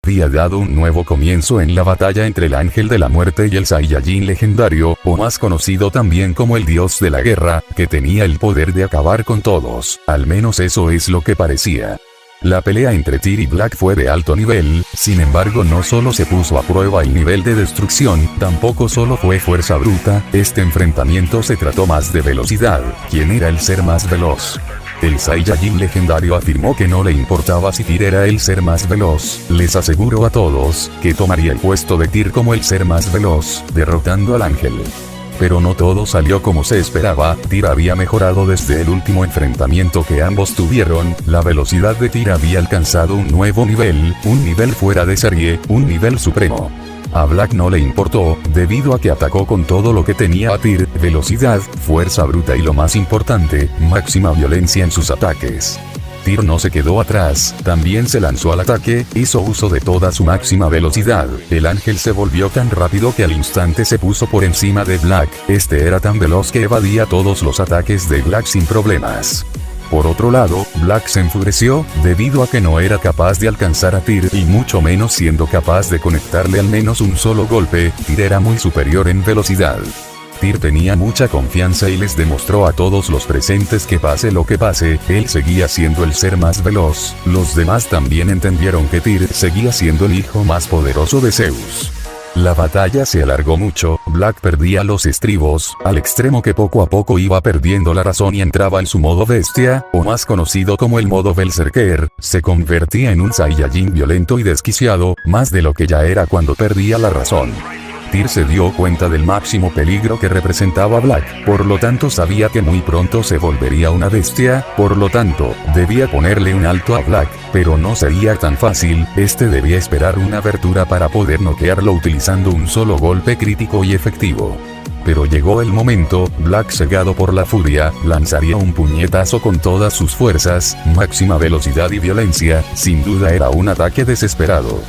Había dado un nuevo comienzo en la batalla entre el Ángel de la Muerte y el Saiyajin legendario, o más conocido también como el Dios de la Guerra, que tenía el poder de acabar con todos, al menos eso es lo que parecía. La pelea entre Tyr y Black fue de alto nivel, sin embargo no solo se puso a prueba el nivel de destrucción, tampoco solo fue fuerza bruta, este enfrentamiento se trató más de velocidad, ¿quién era el ser más veloz? El Saiyajin legendario afirmó que no le importaba si Tyr era el ser más veloz, les aseguró a todos, que tomaría el puesto de Tyr como el ser más veloz, derrotando al ángel. Pero no todo salió como se esperaba, Tyr había mejorado desde el último enfrentamiento que ambos tuvieron, la velocidad de Tyr había alcanzado un nuevo nivel, un nivel fuera de serie, un nivel supremo. A Black no le importó, debido a que atacó con todo lo que tenía a Tyr, velocidad, fuerza bruta y lo más importante, máxima violencia en sus ataques. Tyr no se quedó atrás, también se lanzó al ataque, hizo uso de toda su máxima velocidad, el ángel se volvió tan rápido que al instante se puso por encima de Black, este era tan veloz que evadía todos los ataques de Black sin problemas. Por otro lado, Black se enfureció, debido a que no era capaz de alcanzar a Tyr y mucho menos siendo capaz de conectarle al menos un solo golpe, Tyr era muy superior en velocidad. Tyr tenía mucha confianza y les demostró a todos los presentes que pase lo que pase, él seguía siendo el ser más veloz, los demás también entendieron que Tyr seguía siendo el hijo más poderoso de Zeus. La batalla se alargó mucho, Black perdía los estribos, al extremo que poco a poco iba perdiendo la razón y entraba en su modo bestia, o más conocido como el modo Berserker, se convertía en un Saiyajin violento y desquiciado, más de lo que ya era cuando perdía la razón. Tyr se dio cuenta del máximo peligro que representaba Black, por lo tanto sabía que muy pronto se volvería una bestia, por lo tanto, debía ponerle un alto a Black, pero no sería tan fácil, este debía esperar una abertura para poder noquearlo utilizando un solo golpe crítico y efectivo. Pero llegó el momento, Black cegado por la furia, lanzaría un puñetazo con todas sus fuerzas, máxima velocidad y violencia, sin duda era un ataque desesperado.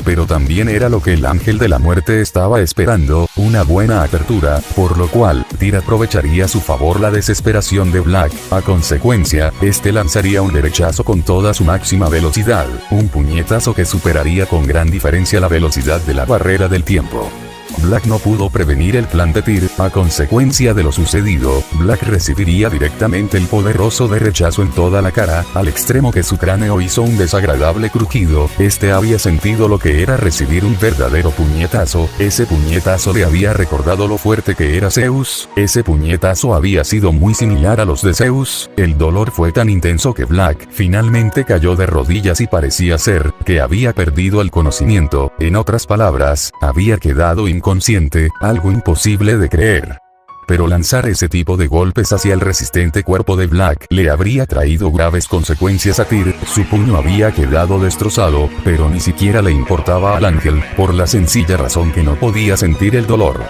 Pero también era lo que el Ángel de la Muerte estaba esperando, una buena apertura, por lo cual, Tyr aprovecharía a su favor la desesperación de Black, a consecuencia, este lanzaría un derechazo con toda su máxima velocidad, un puñetazo que superaría con gran diferencia la velocidad de la barrera del tiempo. Black no pudo prevenir el plan de Tyr, a consecuencia de lo sucedido, Black recibiría directamente el poderoso derechazo en toda la cara, al extremo que su cráneo hizo un desagradable crujido, este había sentido lo que era recibir un verdadero puñetazo, ese puñetazo le había recordado lo fuerte que era Zeus, ese puñetazo había sido muy similar a los de Zeus, el dolor fue tan intenso que Black finalmente cayó de rodillas y parecía ser, que había perdido el conocimiento, en otras palabras, había quedado inconsciente, algo imposible de creer. Pero lanzar ese tipo de golpes hacia el resistente cuerpo de Black le habría traído graves consecuencias a Tyr, su puño había quedado destrozado, pero ni siquiera le importaba al ángel, por la sencilla razón que no podía sentir el dolor.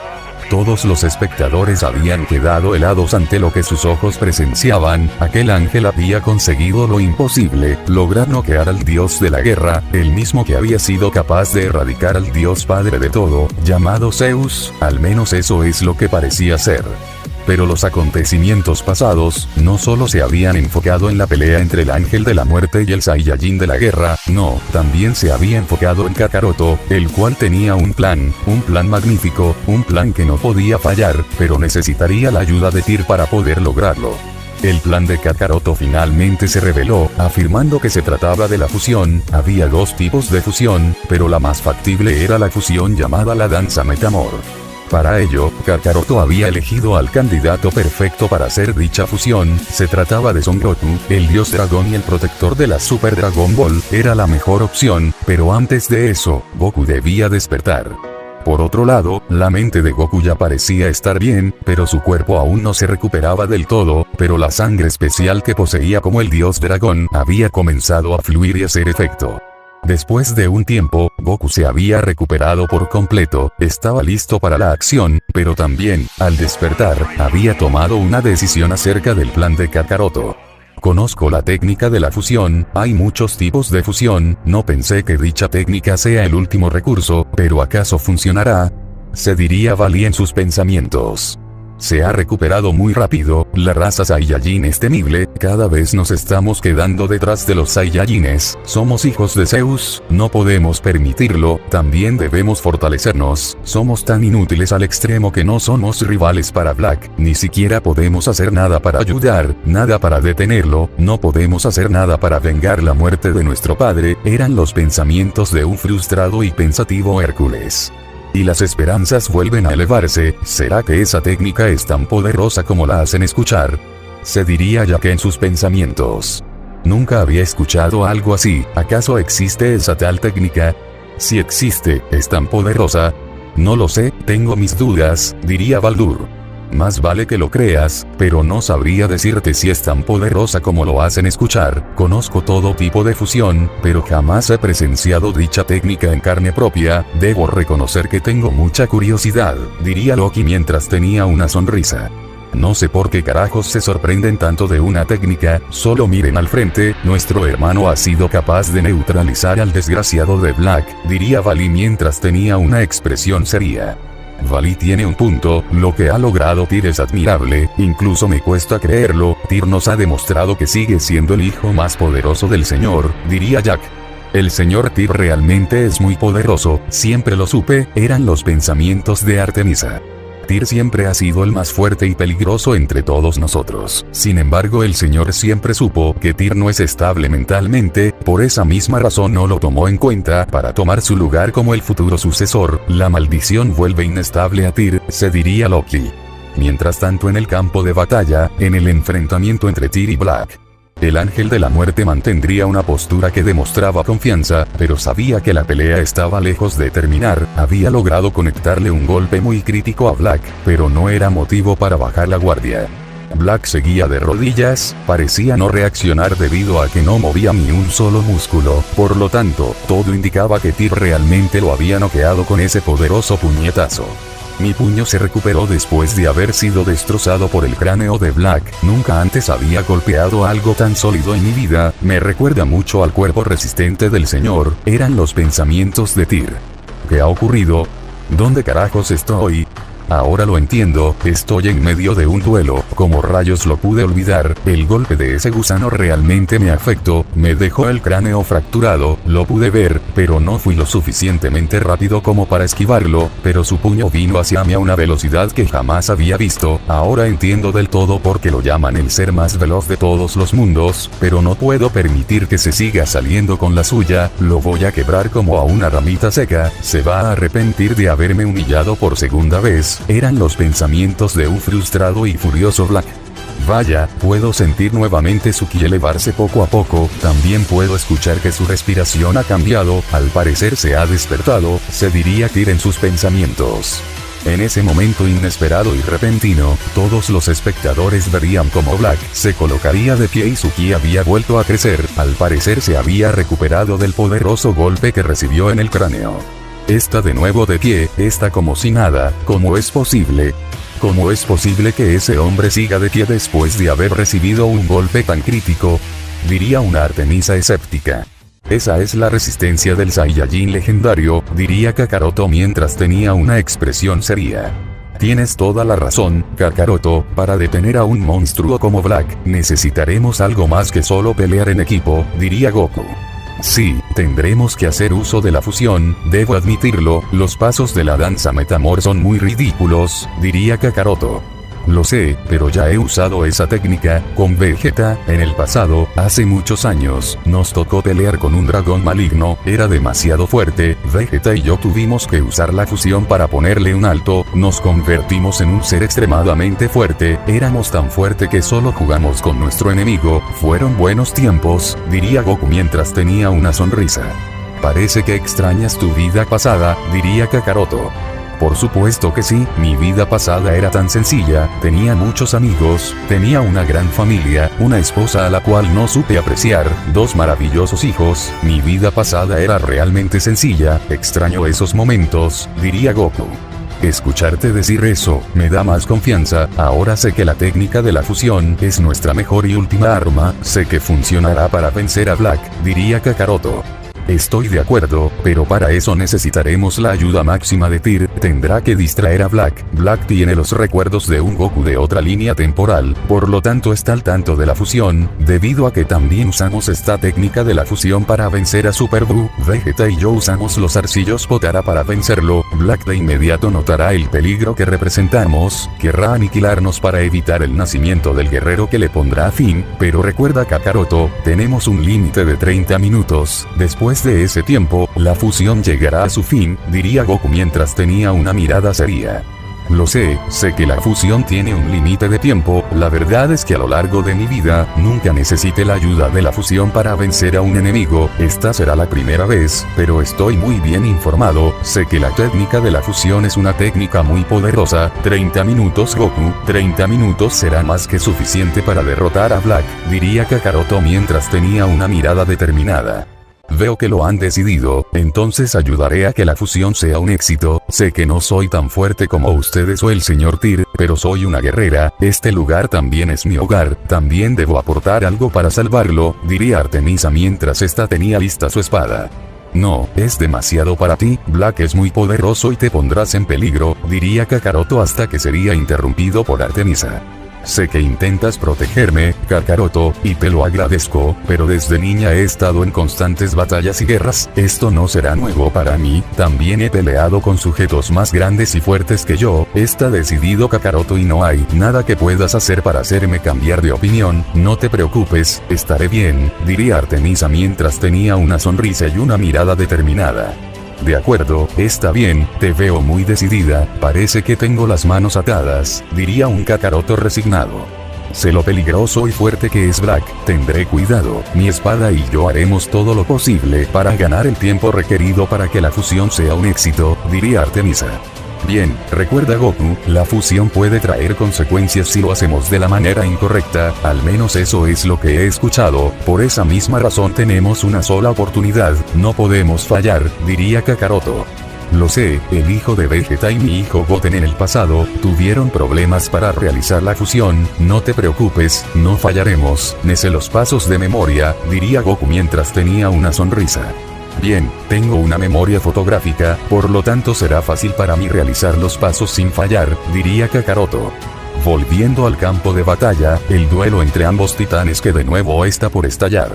Todos los espectadores habían quedado helados ante lo que sus ojos presenciaban, aquel ángel había conseguido lo imposible, lograr noquear al dios de la guerra, el mismo que había sido capaz de erradicar al dios padre de todo, llamado Zeus, al menos eso es lo que parecía ser. Pero los acontecimientos pasados, no solo se habían enfocado en la pelea entre el Ángel de la Muerte y el Saiyajin de la Guerra, no, también se había enfocado en Kakaroto, el cual tenía un plan magnífico, un plan que no podía fallar, pero necesitaría la ayuda de Tyr para poder lograrlo. El plan de Kakaroto finalmente se reveló, afirmando que se trataba de la fusión, había dos tipos de fusión, pero la más factible era la fusión llamada la danza Metamor. Para ello, Kakaroto había elegido al candidato perfecto para hacer dicha fusión, se trataba de Son Goku, el dios dragón y el protector de la Super Dragon Ball, era la mejor opción, pero antes de eso, Goku debía despertar. Por otro lado, la mente de Goku ya parecía estar bien, pero su cuerpo aún no se recuperaba del todo, pero la sangre especial que poseía como el dios dragón había comenzado a fluir y hacer efecto. Después de un tiempo, Goku se había recuperado por completo, estaba listo para la acción, pero también, al despertar, había tomado una decisión acerca del plan de Kakaroto. Conozco la técnica de la fusión, hay muchos tipos de fusión, no pensé que dicha técnica sea el último recurso, pero ¿acaso funcionará? Se diría Valí en sus pensamientos. Se ha recuperado muy rápido, la raza Saiyajin es temible, cada vez nos estamos quedando detrás de los Saiyajines, somos hijos de Zeus, no podemos permitirlo, también debemos fortalecernos, somos tan inútiles al extremo que no somos rivales para Black, ni siquiera podemos hacer nada para ayudar, nada para detenerlo, no podemos hacer nada para vengar la muerte de nuestro padre, eran los pensamientos de un frustrado y pensativo Hércules. Y las esperanzas vuelven a elevarse, ¿será que esa técnica es tan poderosa como la hacen escuchar? Se diría ya que en sus pensamientos. Nunca había escuchado algo así, ¿acaso existe esa tal técnica? Si existe, ¿es tan poderosa? No lo sé, tengo mis dudas, diría Baldur. Más vale que lo creas, pero no sabría decirte si es tan poderosa como lo hacen escuchar. Conozco todo tipo de fusión, pero jamás he presenciado dicha técnica en carne propia, debo reconocer que tengo mucha curiosidad, diría Loki mientras tenía una sonrisa. No sé por qué carajos se sorprenden tanto de una técnica, solo miren al frente, nuestro hermano ha sido capaz de neutralizar al desgraciado de Black, diría Valí mientras tenía una expresión seria. Valí tiene un punto, lo que ha logrado Tyr es admirable, incluso me cuesta creerlo, Tyr nos ha demostrado que sigue siendo el hijo más poderoso del señor, diría Jack. El señor Tyr realmente es muy poderoso, siempre lo supe, eran los pensamientos de Artemisa. Tyr siempre ha sido el más fuerte y peligroso entre todos nosotros. Sin embargo, el señor siempre supo que Tyr no es estable mentalmente, por esa misma razón no lo tomó en cuenta para tomar su lugar como el futuro sucesor. La maldición vuelve inestable a Tyr, se diría Loki. Mientras tanto en el campo de batalla, en el enfrentamiento entre Tyr y Black, el ángel de la muerte mantendría una postura que demostraba confianza, pero sabía que la pelea estaba lejos de terminar, había logrado conectarle un golpe muy crítico a Black, pero no era motivo para bajar la guardia. Black seguía de rodillas, parecía no reaccionar debido a que no movía ni un solo músculo, por lo tanto, todo indicaba que Tyr realmente lo había noqueado con ese poderoso puñetazo. Mi puño se recuperó después de haber sido destrozado por el cráneo de Black, nunca antes había golpeado algo tan sólido en mi vida, me recuerda mucho al cuerpo resistente del señor, eran los pensamientos de Tyr. ¿Qué ha ocurrido? ¿Dónde carajos estoy? Ahora lo entiendo, estoy en medio de un duelo, como rayos lo pude olvidar, el golpe de ese gusano realmente me afectó, me dejó el cráneo fracturado, lo pude ver, pero no fui lo suficientemente rápido como para esquivarlo, pero su puño vino hacia mí a una velocidad que jamás había visto, ahora entiendo del todo por qué lo llaman el ser más veloz de todos los mundos, pero no puedo permitir que se siga saliendo con la suya, lo voy a quebrar como a una ramita seca, se va a arrepentir de haberme humillado por segunda vez. Eran los pensamientos de un frustrado y furioso Black. Vaya, puedo sentir nuevamente su ki elevarse poco a poco, también puedo escuchar que su respiración ha cambiado, al parecer se ha despertado, se diría Tyr en sus pensamientos. En ese momento inesperado y repentino, todos los espectadores verían como Black se colocaría de pie y su ki había vuelto a crecer, al parecer se había recuperado del poderoso golpe que recibió en el cráneo. Está de nuevo de pie, está como si nada, ¿cómo es posible? ¿Cómo es posible que ese hombre siga de pie después de haber recibido un golpe tan crítico? Diría una Artemisa escéptica. Esa es la resistencia del Saiyajin legendario, diría Kakaroto mientras tenía una expresión seria. Tienes toda la razón, Kakaroto, para detener a un monstruo como Black, necesitaremos algo más que solo pelear en equipo, diría Goku. Sí, tendremos que hacer uso de la fusión, debo admitirlo, los pasos de la danza Metamor son muy ridículos, diría Kakaroto. Lo sé, pero ya he usado esa técnica, con Vegeta, en el pasado, hace muchos años, nos tocó pelear con un dragón maligno, era demasiado fuerte, Vegeta y yo tuvimos que usar la fusión para ponerle un alto, nos convertimos en un ser extremadamente fuerte, éramos tan fuerte que solo jugamos con nuestro enemigo, fueron buenos tiempos, diría Goku mientras tenía una sonrisa. Parece que extrañas tu vida pasada, diría Kakaroto. Por supuesto que sí, mi vida pasada era tan sencilla, tenía muchos amigos, tenía una gran familia, una esposa a la cual no supe apreciar, 2 maravillosos hijos, mi vida pasada era realmente sencilla, extraño esos momentos, diría Goku. Escucharte decir eso, me da más confianza, ahora sé que la técnica de la fusión es nuestra mejor y última arma, sé que funcionará para vencer a Black, diría Kakaroto. Estoy de acuerdo, pero para eso necesitaremos la ayuda máxima de Tyr, tendrá que distraer a Black. Black tiene los recuerdos de un Goku de otra línea temporal, por lo tanto está al tanto de la fusión, debido a que también usamos esta técnica de la fusión para vencer a Super Buu. Vegeta y yo usamos los arcillos Potara para vencerlo. Black de inmediato notará el peligro que representamos, querrá aniquilarnos para evitar el nacimiento del guerrero que le pondrá fin, pero recuerda Kakaroto, tenemos un límite de 30 minutos, después de ese tiempo, la fusión llegará a su fin, diría Goku mientras tenía una mirada seria. Lo sé que la fusión tiene un límite de tiempo, la verdad es que a lo largo de mi vida, nunca necesité la ayuda de la fusión para vencer a un enemigo, esta será la primera vez, pero estoy muy bien informado, sé que la técnica de la fusión es una técnica muy poderosa. 30 minutos Goku, 30 minutos será más que suficiente para derrotar a Black, diría Kakaroto mientras tenía una mirada determinada. Veo que lo han decidido, entonces ayudaré a que la fusión sea un éxito. Sé que no soy tan fuerte como ustedes o el señor Tyr, pero soy una guerrera, este lugar también es mi hogar, también debo aportar algo para salvarlo, diría Artemisa mientras esta tenía lista su espada. No, es demasiado para ti, Black es muy poderoso y te pondrás en peligro, diría Kakaroto hasta que sería interrumpido por Artemisa. Sé que intentas protegerme, Kakaroto, y te lo agradezco, pero desde niña he estado en constantes batallas y guerras, esto no será nuevo para mí, también he peleado con sujetos más grandes y fuertes que yo, está decidido Kakaroto y no hay nada que puedas hacer para hacerme cambiar de opinión, no te preocupes, estaré bien, diría Artemisa mientras tenía una sonrisa y una mirada determinada. De acuerdo, está bien, te veo muy decidida, parece que tengo las manos atadas, diría un Kakaroto resignado. Sé lo peligroso y fuerte que es Black, tendré cuidado, mi espada y yo haremos todo lo posible para ganar el tiempo requerido para que la fusión sea un éxito, diría Artemisa. Bien, recuerda Goku, la fusión puede traer consecuencias si lo hacemos de la manera incorrecta, al menos eso es lo que he escuchado, por esa misma razón tenemos una sola oportunidad, no podemos fallar, diría Kakaroto. Lo sé, el hijo de Vegeta y mi hijo Goten en el pasado, tuvieron problemas para realizar la fusión, no te preocupes, no fallaremos, me sé los pasos de memoria, diría Goku mientras tenía una sonrisa. Bien, tengo una memoria fotográfica, por lo tanto será fácil para mí realizar los pasos sin fallar, diría Kakaroto. Volviendo al campo de batalla, el duelo entre ambos titanes que de nuevo está por estallar.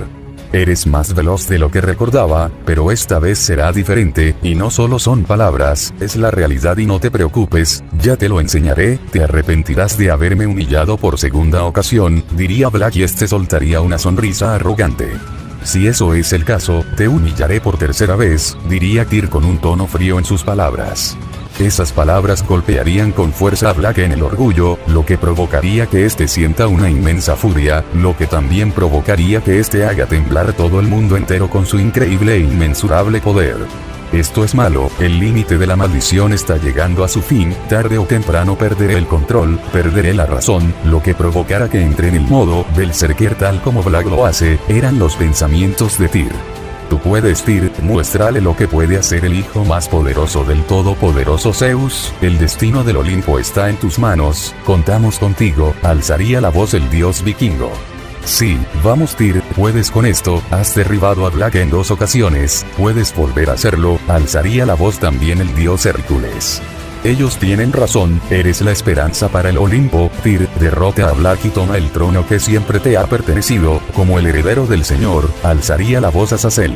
Eres más veloz de lo que recordaba, pero esta vez será diferente, y no solo son palabras, es la realidad y no te preocupes, ya te lo enseñaré, te arrepentirás de haberme humillado por segunda ocasión, diría Black y este soltaría una sonrisa arrogante. Si eso es el caso, te humillaré por tercera vez, diría Tyr con un tono frío en sus palabras. Esas palabras golpearían con fuerza a Black en el orgullo, lo que provocaría que éste sienta una inmensa furia, lo que también provocaría que éste haga temblar todo el mundo entero con su increíble e inmensurable poder. Esto es malo, el límite de la maldición está llegando a su fin, tarde o temprano perderé el control, perderé la razón, lo que provocará que entre en el modo Berserker tal como Black lo hace, eran los pensamientos de Tyr. Tú puedes Tyr, muéstrale lo que puede hacer el hijo más poderoso del todopoderoso Zeus, el destino del Olimpo está en tus manos, contamos contigo, alzaría la voz el dios vikingo. Sí, vamos Tyr, puedes con esto, has derribado a Black en 2 ocasiones, puedes volver a hacerlo, alzaría la voz también el dios Hércules. Ellos tienen razón, eres la esperanza para el Olimpo, Tyr, derrota a Black y toma el trono que siempre te ha pertenecido, como el heredero del señor, alzaría la voz Azazel.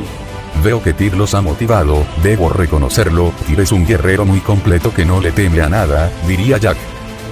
Veo que Tyr los ha motivado, debo reconocerlo, Tyr es un guerrero muy completo que no le teme a nada, diría Jack.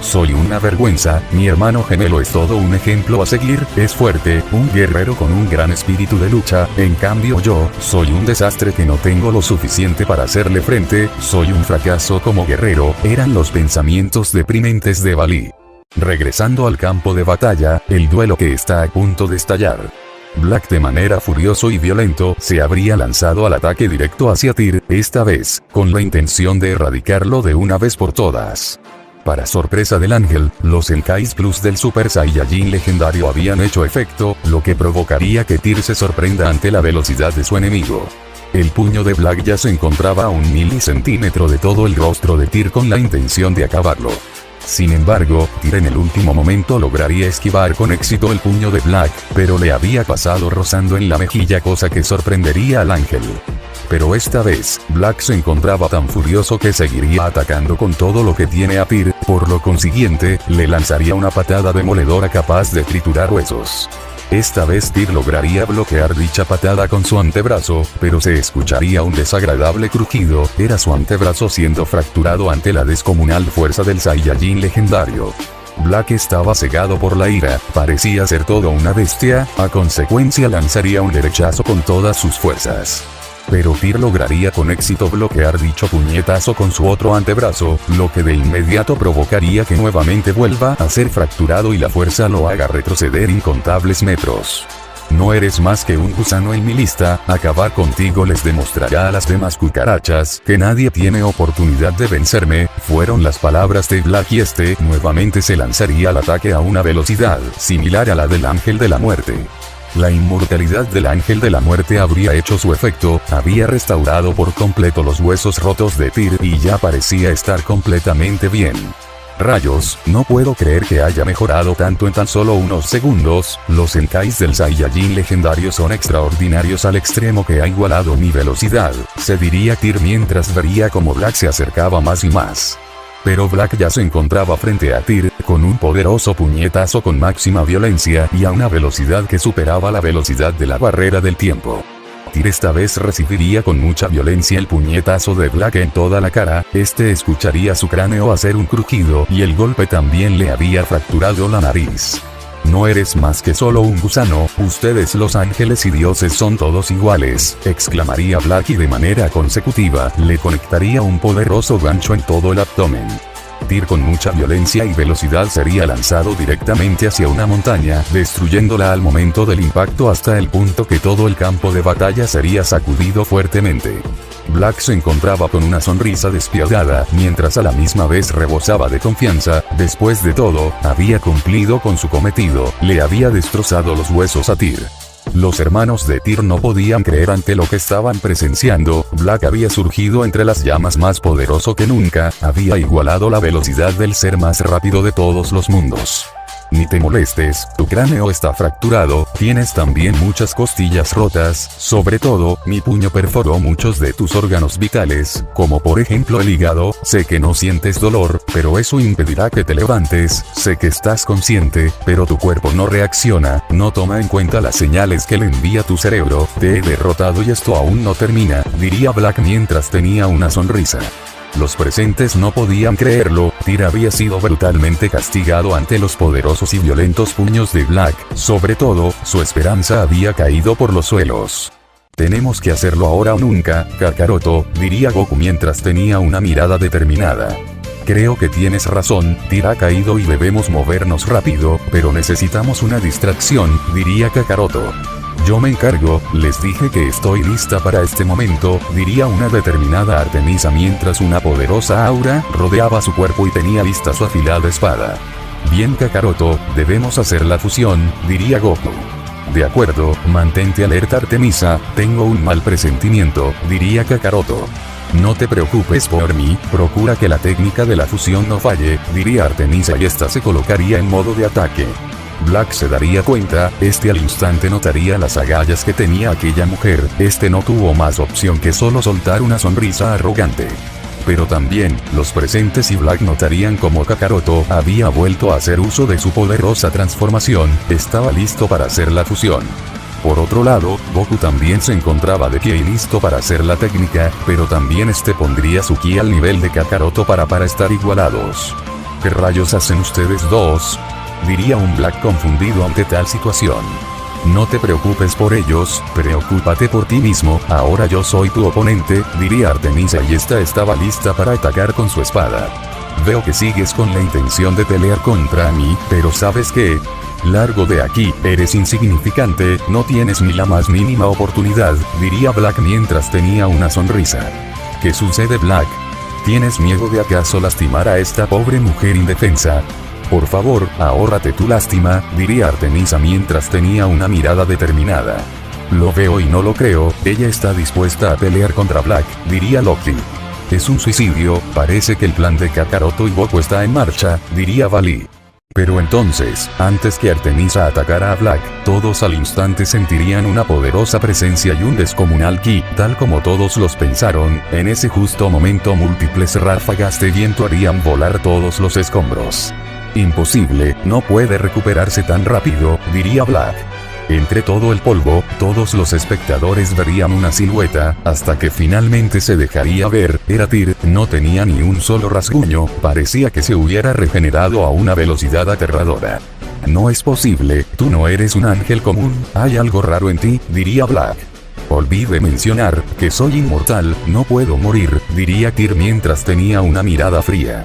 Soy una vergüenza, mi hermano gemelo es todo un ejemplo a seguir, es fuerte, un guerrero con un gran espíritu de lucha, en cambio yo, soy un desastre que no tengo lo suficiente para hacerle frente, soy un fracaso como guerrero, eran los pensamientos deprimentes de Balí. Regresando al campo de batalla, el duelo que está a punto de estallar. Black de manera furioso y violento se habría lanzado al ataque directo hacia Tyr, esta vez, con la intención de erradicarlo de una vez por todas. Para sorpresa del ángel, los Enkais Plus del Super Saiyajin legendario habían hecho efecto, lo que provocaría que Tyr se sorprenda ante la velocidad de su enemigo. El puño de Black ya se encontraba a 1 milicentímetro de todo el rostro de Tyr con la intención de acabarlo. Sin embargo, Tyr en el último momento lograría esquivar con éxito el puño de Black, pero le había pasado rozando en la mejilla, cosa que sorprendería al ángel. Pero esta vez, Black se encontraba tan furioso que seguiría atacando con todo lo que tiene a Tyr, por lo consiguiente, le lanzaría una patada demoledora capaz de triturar huesos. Esta vez Tyr lograría bloquear dicha patada con su antebrazo, pero se escucharía un desagradable crujido, era su antebrazo siendo fracturado ante la descomunal fuerza del Saiyajin legendario. Black estaba cegado por la ira, parecía ser todo una bestia, a consecuencia lanzaría un derechazo con todas sus fuerzas. Pero Tyr lograría con éxito bloquear dicho puñetazo con su otro antebrazo, lo que de inmediato provocaría que nuevamente vuelva a ser fracturado y la fuerza lo haga retroceder incontables metros. No eres más que un gusano en mi lista, acabar contigo les demostrará a las demás cucarachas que nadie tiene oportunidad de vencerme, fueron las palabras de Black y este nuevamente se lanzaría al ataque a una velocidad similar a la del Ángel de la Muerte. La inmortalidad del Ángel de la Muerte habría hecho su efecto, había restaurado por completo los huesos rotos de Tyr y ya parecía estar completamente bien. Rayos, no puedo creer que haya mejorado tanto en tan solo unos segundos, los Zenkais del Saiyajin legendario son extraordinarios al extremo que ha igualado mi velocidad, se diría Tyr mientras vería como Black se acercaba más y más. Pero Black ya se encontraba frente a Tyr, con un poderoso puñetazo con máxima violencia y a una velocidad que superaba la velocidad de la barrera del tiempo. Tyr esta vez recibiría con mucha violencia el puñetazo de Black en toda la cara, este escucharía su cráneo hacer un crujido y el golpe también le había fracturado la nariz. No eres más que solo un gusano, ustedes los ángeles y dioses son todos iguales, exclamaría Black y de manera consecutiva, le conectaría un poderoso gancho en todo el abdomen. Tyr con mucha violencia y velocidad sería lanzado directamente hacia una montaña, destruyéndola al momento del impacto hasta el punto que todo el campo de batalla sería sacudido fuertemente. Black se encontraba con una sonrisa despiadada, mientras a la misma vez rebosaba de confianza, después de todo, había cumplido con su cometido, le había destrozado los huesos a Tyr. Los hermanos de Tyr no podían creer ante lo que estaban presenciando, Black había surgido entre las llamas más poderoso que nunca, había igualado la velocidad del ser más rápido de todos los mundos. Ni te molestes, tu cráneo está fracturado, tienes también muchas costillas rotas, sobre todo, mi puño perforó muchos de tus órganos vitales, como por ejemplo el hígado, sé que no sientes dolor, pero eso impedirá que te levantes, sé que estás consciente, pero tu cuerpo no reacciona, no toma en cuenta las señales que le envía tu cerebro, te he derrotado y esto aún no termina, diría Black mientras tenía una sonrisa. Los presentes no podían creerlo, Tyr había sido brutalmente castigado ante los poderosos y violentos puños de Black, sobre todo, su esperanza había caído por los suelos. Tenemos que hacerlo ahora o nunca, Kakaroto, diría Goku mientras tenía una mirada determinada. Creo que tienes razón, Tyr ha caído y debemos movernos rápido, pero necesitamos una distracción, diría Kakaroto. Yo me encargo, les dije que estoy lista para este momento, diría una determinada Artemisa mientras una poderosa aura rodeaba su cuerpo y tenía lista su afilada espada. Bien Kakaroto, debemos hacer la fusión, diría Goku. De acuerdo, mantente alerta Artemisa, tengo un mal presentimiento, diría Kakaroto. No te preocupes por mí, procura que la técnica de la fusión no falle, diría Artemisa y esta se colocaría en modo de ataque. Black se daría cuenta, al instante notaría las agallas que tenía aquella mujer, no tuvo más opción que solo soltar una sonrisa arrogante. Pero también, los presentes y Black notarían como Kakaroto había vuelto a hacer uso de su poderosa transformación, estaba listo para hacer la fusión. Por otro lado, Goku también se encontraba de pie y listo para hacer la técnica, pero también pondría su ki al nivel de Kakaroto para estar igualados. ¿Qué rayos hacen ustedes dos? Diría un Black confundido ante tal situación. No te preocupes por ellos, preocúpate por ti mismo, ahora yo soy tu oponente, diría Artemisa y esta estaba lista para atacar con su espada. Veo que sigues con la intención de pelear contra mí, pero ¿sabes qué? Largo de aquí, eres insignificante, no tienes ni la más mínima oportunidad, diría Black mientras tenía una sonrisa. ¿Qué sucede Black? ¿Tienes miedo de acaso lastimar a esta pobre mujer indefensa? Por favor, ahórrate tu lástima, diría Artemisa mientras tenía una mirada determinada. Lo veo y no lo creo, ella está dispuesta a pelear contra Black, diría Loki. Es un suicidio, parece que el plan de Kakaroto y Goku está en marcha, diría Valley. Pero entonces, antes que Artemisa atacara a Black, todos al instante sentirían una poderosa presencia y un descomunal ki, tal como todos los pensaron, en ese justo momento múltiples ráfagas de viento harían volar todos los escombros. Imposible, no puede recuperarse tan rápido, diría Black. Entre todo el polvo, todos los espectadores verían una silueta, hasta que finalmente se dejaría ver, era Tyr, no tenía ni un solo rasguño, parecía que se hubiera regenerado a una velocidad aterradora. No es posible, tú no eres un ángel común, hay algo raro en ti, diría Black. Olvidé mencionar, que soy inmortal, no puedo morir, diría Tyr mientras tenía una mirada fría.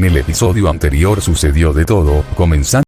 En el episodio anterior sucedió de todo, comenzando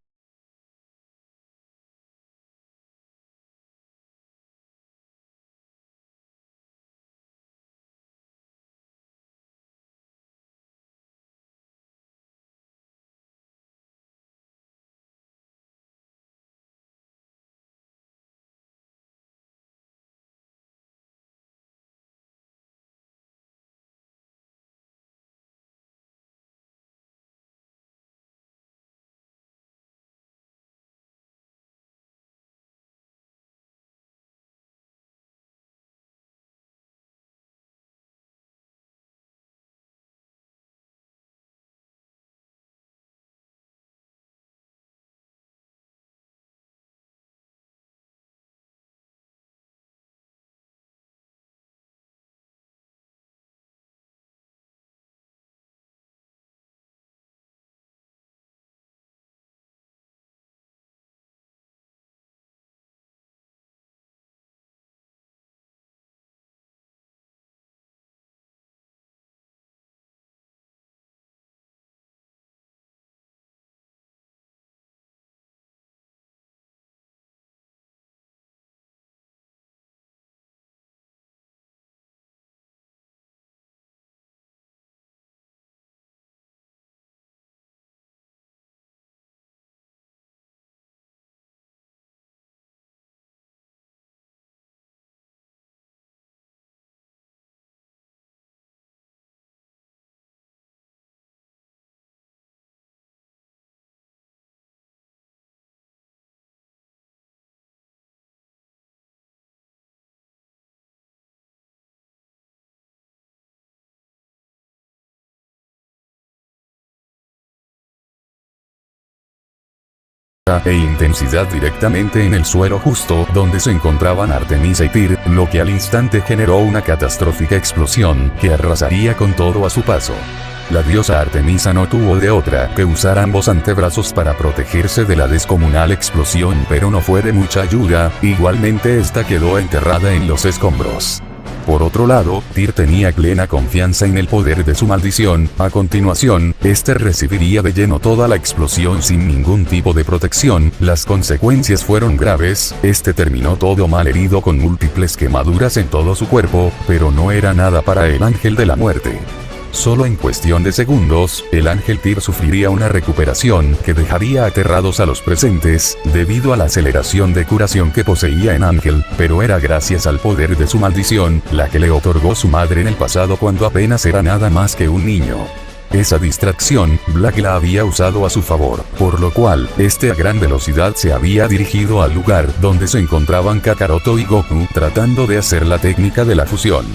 e intensidad directamente en el suelo justo donde se encontraban Artemisa y Tyr, lo que al instante generó una catastrófica explosión que arrasaría con todo a su paso. La diosa Artemisa no tuvo de otra que usar ambos antebrazos para protegerse de la descomunal explosión, pero no fue de mucha ayuda, igualmente esta quedó enterrada en los escombros. Por otro lado, Tyr tenía plena confianza en el poder de su maldición, a continuación, este recibiría de lleno toda la explosión sin ningún tipo de protección, las consecuencias fueron graves, este terminó todo mal herido con múltiples quemaduras en todo su cuerpo, pero no era nada para el ángel de la muerte. Solo en cuestión de segundos, el ángel Tyr sufriría una recuperación que dejaría aterrados a los presentes, debido a la aceleración de curación que poseía en Ángel, pero era gracias al poder de su maldición, la que le otorgó su madre en el pasado cuando apenas era nada más que un niño. Esa distracción, Black la había usado a su favor, por lo cual, este a gran velocidad se había dirigido al lugar donde se encontraban Kakaroto y Goku, tratando de hacer la técnica de la fusión.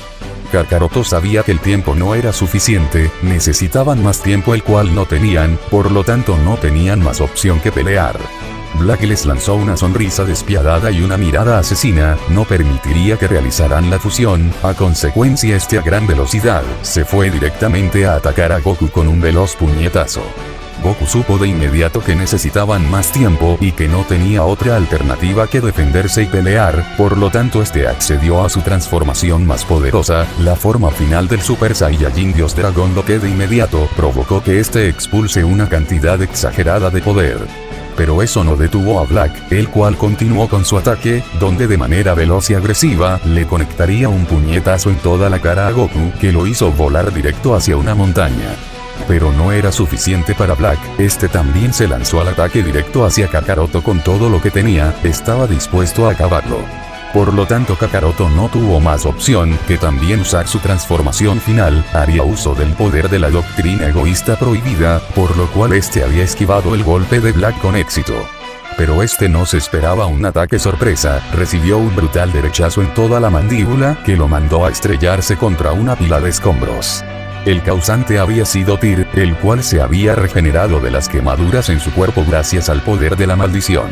Kakaroto sabía que el tiempo no era suficiente, necesitaban más tiempo el cual no tenían, por lo tanto no tenían más opción que pelear. Black les lanzó una sonrisa despiadada y una mirada asesina, no permitiría que realizaran la fusión, a consecuencia este a gran velocidad, se fue directamente a atacar a Goku con un veloz puñetazo. Goku supo de inmediato que necesitaban más tiempo y que no tenía otra alternativa que defenderse y pelear, por lo tanto este accedió a su transformación más poderosa, la forma final del Super Saiyajin Dios Dragón, lo que de inmediato provocó que este expulse una cantidad exagerada de poder. Pero eso no detuvo a Black, el cual continuó con su ataque, donde de manera veloz y agresiva, le conectaría un puñetazo en toda la cara a Goku, que lo hizo volar directo hacia una montaña. Pero no era suficiente para Black, este también se lanzó al ataque directo hacia Kakaroto con todo lo que tenía, estaba dispuesto a acabarlo. Por lo tanto Kakaroto no tuvo más opción que también usar su transformación final, haría uso del poder de la doctrina egoísta prohibida, por lo cual este había esquivado el golpe de Black con éxito. Pero este no se esperaba un ataque sorpresa, recibió un brutal derechazo en toda la mandíbula que lo mandó a estrellarse contra una pila de escombros. El causante había sido Tyr, el cual se había regenerado de las quemaduras en su cuerpo gracias al poder de la maldición.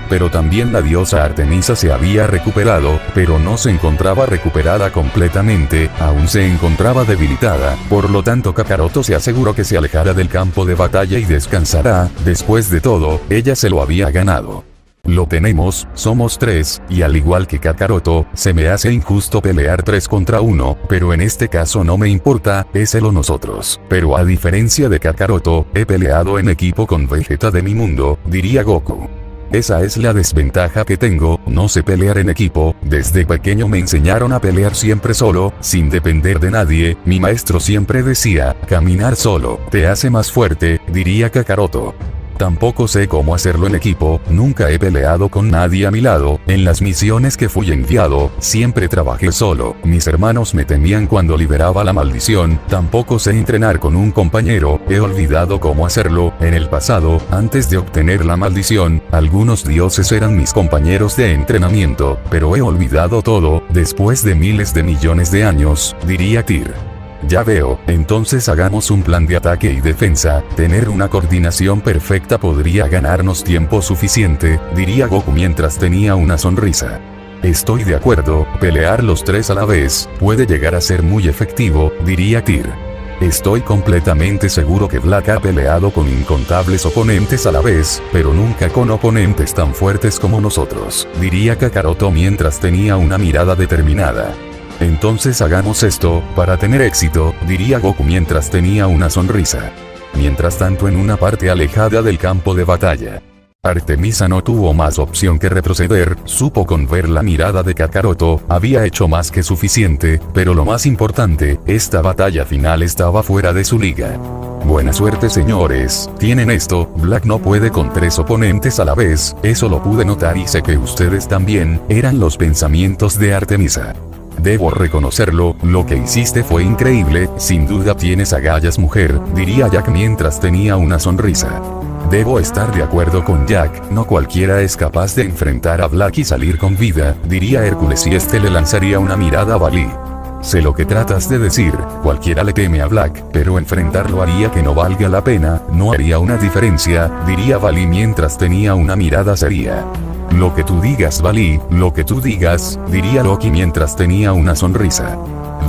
Pero también la diosa Artemisa se había recuperado, pero no se encontraba recuperada completamente, aún se encontraba debilitada, por lo tanto Kakaroto se aseguró que se alejara del campo de batalla y descansará, después de todo, ella se lo había ganado. Lo tenemos, somos 3, y al igual que Kakaroto, se me hace injusto pelear 3 contra 1, pero en este caso no me importa, es él o nosotros. Pero a diferencia de Kakaroto, he peleado en equipo con Vegeta de mi mundo, diría Goku. Esa es la desventaja que tengo, no sé pelear en equipo, desde pequeño me enseñaron a pelear siempre solo, sin depender de nadie, mi maestro siempre decía, caminar solo, te hace más fuerte, diría Kakaroto. Tampoco sé cómo hacerlo en equipo, nunca he peleado con nadie a mi lado, en las misiones que fui enviado, siempre trabajé solo, mis hermanos me temían cuando liberaba la maldición, tampoco sé entrenar con un compañero, he olvidado cómo hacerlo, en el pasado, antes de obtener la maldición, algunos dioses eran mis compañeros de entrenamiento, pero he olvidado todo, después de miles de millones de años, diría Tyr. Ya veo, entonces hagamos un plan de ataque y defensa, tener una coordinación perfecta podría ganarnos tiempo suficiente, diría Goku mientras tenía una sonrisa. Estoy de acuerdo, pelear los 3 a la vez, puede llegar a ser muy efectivo, diría Tyr. Estoy completamente seguro que Black ha peleado con incontables oponentes a la vez, pero nunca con oponentes tan fuertes como nosotros, diría Kakaroto mientras tenía una mirada determinada. Entonces hagamos esto, para tener éxito, diría Goku mientras tenía una sonrisa. Mientras tanto en una parte alejada del campo de batalla. Artemisa no tuvo más opción que retroceder, supo con ver la mirada de Kakaroto, había hecho más que suficiente, pero lo más importante, esta batalla final estaba fuera de su liga. Buena suerte señores, tienen esto, Black no puede con 3 oponentes a la vez, eso lo pude notar y sé que ustedes también, eran los pensamientos de Artemisa. Debo reconocerlo, lo que hiciste fue increíble, sin duda tienes agallas mujer, diría Jack mientras tenía una sonrisa. Debo estar de acuerdo con Jack, no cualquiera es capaz de enfrentar a Black y salir con vida, diría Hércules y este le lanzaría una mirada a Balí. Sé lo que tratas de decir, cualquiera le teme a Black, pero enfrentarlo haría que no valga la pena, no haría una diferencia, diría Balí mientras tenía una mirada seria. Lo que tú digas Balí, lo que tú digas, diría Loki mientras tenía una sonrisa.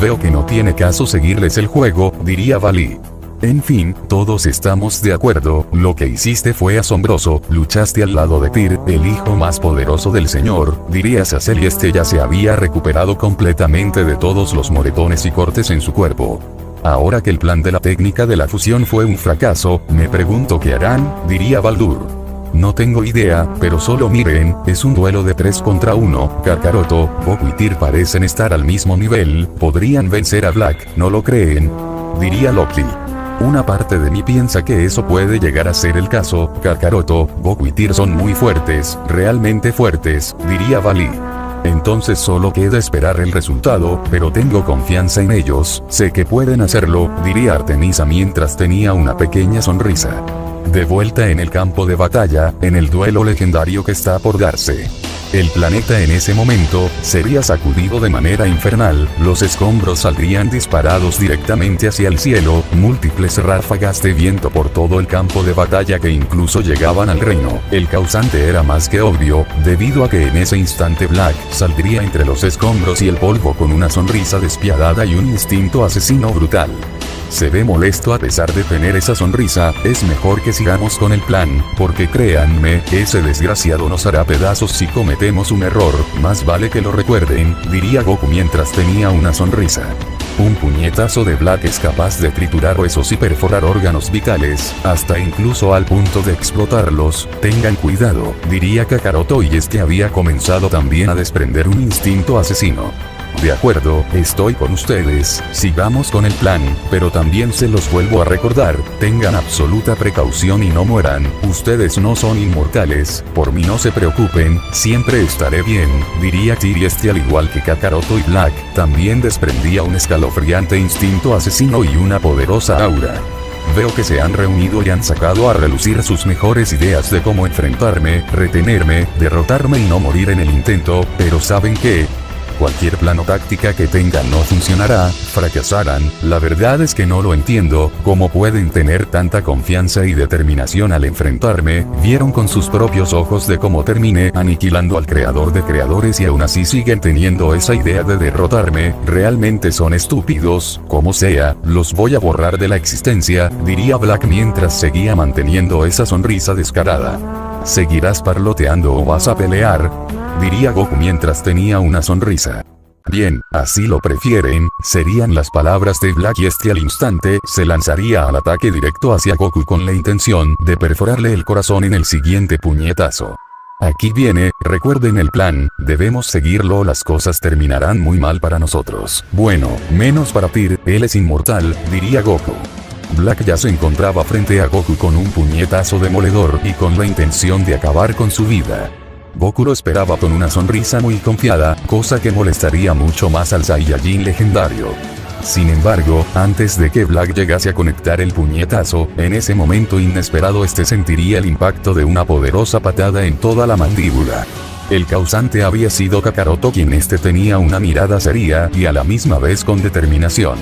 Veo que no tiene caso seguirles el juego, diría Balí. En fin, todos estamos de acuerdo, lo que hiciste fue asombroso, luchaste al lado de Tyr, el hijo más poderoso del señor, diría Sacel y este ya se había recuperado completamente de todos los moretones y cortes en su cuerpo. Ahora que el plan de la técnica de la fusión fue un fracaso, me pregunto qué harán, diría Baldur. No tengo idea, pero solo miren, es un duelo de 3 contra 1, Kakaroto, Goku y Tyr parecen estar al mismo nivel, podrían vencer a Black, ¿no lo creen? Diría Loki. Una parte de mí piensa que eso puede llegar a ser el caso, Kakaroto, Goku y Tyr son muy fuertes, realmente fuertes, diría Balí. Entonces solo queda esperar el resultado, pero tengo confianza en ellos, sé que pueden hacerlo, diría Artemisa mientras tenía una pequeña sonrisa. De vuelta en el campo de batalla, en el duelo legendario que está por darse. El planeta en ese momento, sería sacudido de manera infernal, los escombros saldrían disparados directamente hacia el cielo, múltiples ráfagas de viento por todo el campo de batalla que incluso llegaban al reino. El causante era más que obvio, debido a que en ese instante Black saldría entre los escombros y el polvo con una sonrisa despiadada y un instinto asesino brutal. Se ve molesto a pesar de tener esa sonrisa, es mejor que sigamos con el plan, porque créanme, ese desgraciado nos hará pedazos si cometemos un error, más vale que lo recuerden, diría Goku mientras tenía una sonrisa. Un puñetazo de Black es capaz de triturar huesos y perforar órganos vitales, hasta incluso al punto de explotarlos, tengan cuidado, diría Kakaroto y este había comenzado también a desprender un instinto asesino. De acuerdo, estoy con ustedes, sigamos con el plan, pero también se los vuelvo a recordar, tengan absoluta precaución y no mueran, ustedes no son inmortales, por mí no se preocupen, siempre estaré bien, diría Tyr, y al igual que Kakaroto y Black, también desprendía un escalofriante instinto asesino y una poderosa aura. Veo que se han reunido y han sacado a relucir sus mejores ideas de cómo enfrentarme, retenerme, derrotarme y no morir en el intento, pero ¿saben qué? Cualquier plan o táctica que tengan no funcionará, fracasarán, la verdad es que no lo entiendo, cómo pueden tener tanta confianza y determinación al enfrentarme, vieron con sus propios ojos de cómo terminé aniquilando al creador de creadores y aún así siguen teniendo esa idea de derrotarme, realmente son estúpidos, como sea, los voy a borrar de la existencia, diría Black mientras seguía manteniendo esa sonrisa descarada. ¿Seguirás parloteando o vas a pelear? Diría Goku mientras tenía una sonrisa. Bien, así lo prefieren, serían las palabras de Black y al instante se lanzaría al ataque directo hacia Goku con la intención de perforarle el corazón en el siguiente puñetazo. Aquí viene, recuerden el plan, debemos seguirlo o las cosas terminarán muy mal para nosotros. Bueno, menos para Tyr, él es inmortal, diría Goku. Black ya se encontraba frente a Goku con un puñetazo demoledor y con la intención de acabar con su vida. Goku lo esperaba con una sonrisa muy confiada, cosa que molestaría mucho más al Saiyajin legendario. Sin embargo, antes de que Black llegase a conectar el puñetazo, en ese momento inesperado este sentiría el impacto de una poderosa patada en toda la mandíbula. El causante había sido Kakaroto, quien tenía una mirada seria y a la misma vez con determinación.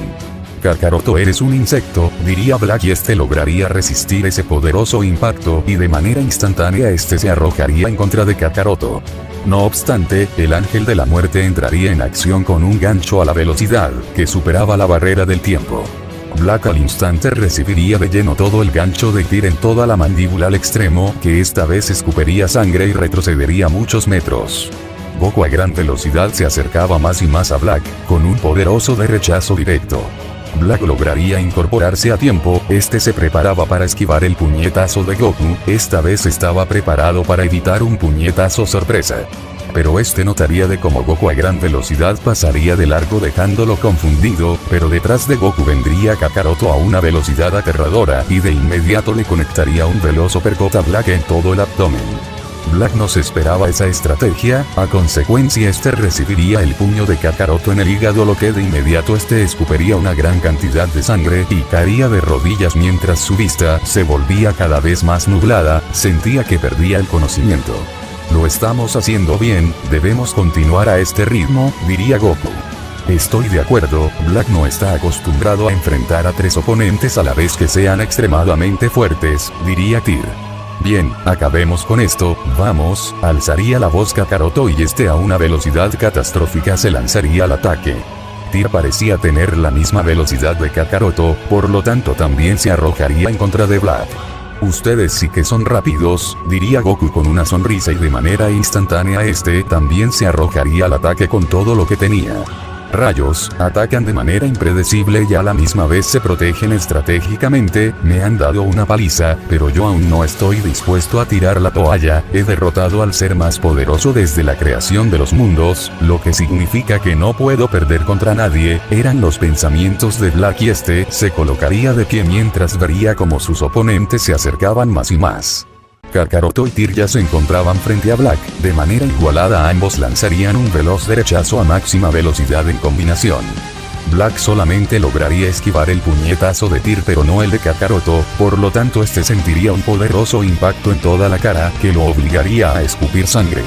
Kakaroto, eres un insecto, diría Black, y lograría resistir ese poderoso impacto y de manera instantánea se arrojaría en contra de Kakaroto. No obstante, el ángel de la muerte entraría en acción con un gancho a la velocidad que superaba la barrera del tiempo. Black al instante recibiría de lleno todo el gancho de Tyr en toda la mandíbula al extremo, que esta vez escupiría sangre y retrocedería muchos metros. Goku a gran velocidad se acercaba más y más a Black, con un poderoso rechazo directo. Black lograría incorporarse a tiempo, se preparaba para esquivar el puñetazo de Goku, esta vez estaba preparado para evitar un puñetazo sorpresa. Pero notaría de cómo Goku a gran velocidad pasaría de largo dejándolo confundido, pero detrás de Goku vendría Kakaroto a una velocidad aterradora y de inmediato le conectaría un veloz uppercut a Black en todo el abdomen. Black no se esperaba esa estrategia, a consecuencia recibiría el puño de Kakaroto en el hígado, lo que de inmediato escupiría una gran cantidad de sangre y caería de rodillas mientras su vista se volvía cada vez más nublada, sentía que perdía el conocimiento. Lo estamos haciendo bien, debemos continuar a este ritmo, diría Goku. Estoy de acuerdo, Black no está acostumbrado a enfrentar a 3 oponentes a la vez que sean extremadamente fuertes, diría Tyr. Bien, acabemos con esto, vamos, alzaría la voz Kakaroto y a una velocidad catastrófica se lanzaría al ataque. Tyr parecía tener la misma velocidad de Kakaroto, por lo tanto también se arrojaría en contra de Black. Ustedes sí que son rápidos, diría Goku con una sonrisa y de manera instantánea también se arrojaría al ataque con todo lo que tenía. Rayos, atacan de manera impredecible y a la misma vez se protegen estratégicamente, me han dado una paliza, pero yo aún no estoy dispuesto a tirar la toalla, he derrotado al ser más poderoso desde la creación de los mundos, lo que significa que no puedo perder contra nadie, eran los pensamientos de Black y se colocaría de pie mientras vería cómo sus oponentes se acercaban más y más. Kakaroto y Tyr ya se encontraban frente a Black, de manera igualada ambos lanzarían un veloz derechazo a máxima velocidad en combinación. Black solamente lograría esquivar el puñetazo de Tyr pero no el de Kakaroto, por lo tanto sentiría un poderoso impacto en toda la cara que lo obligaría a escupir sangre.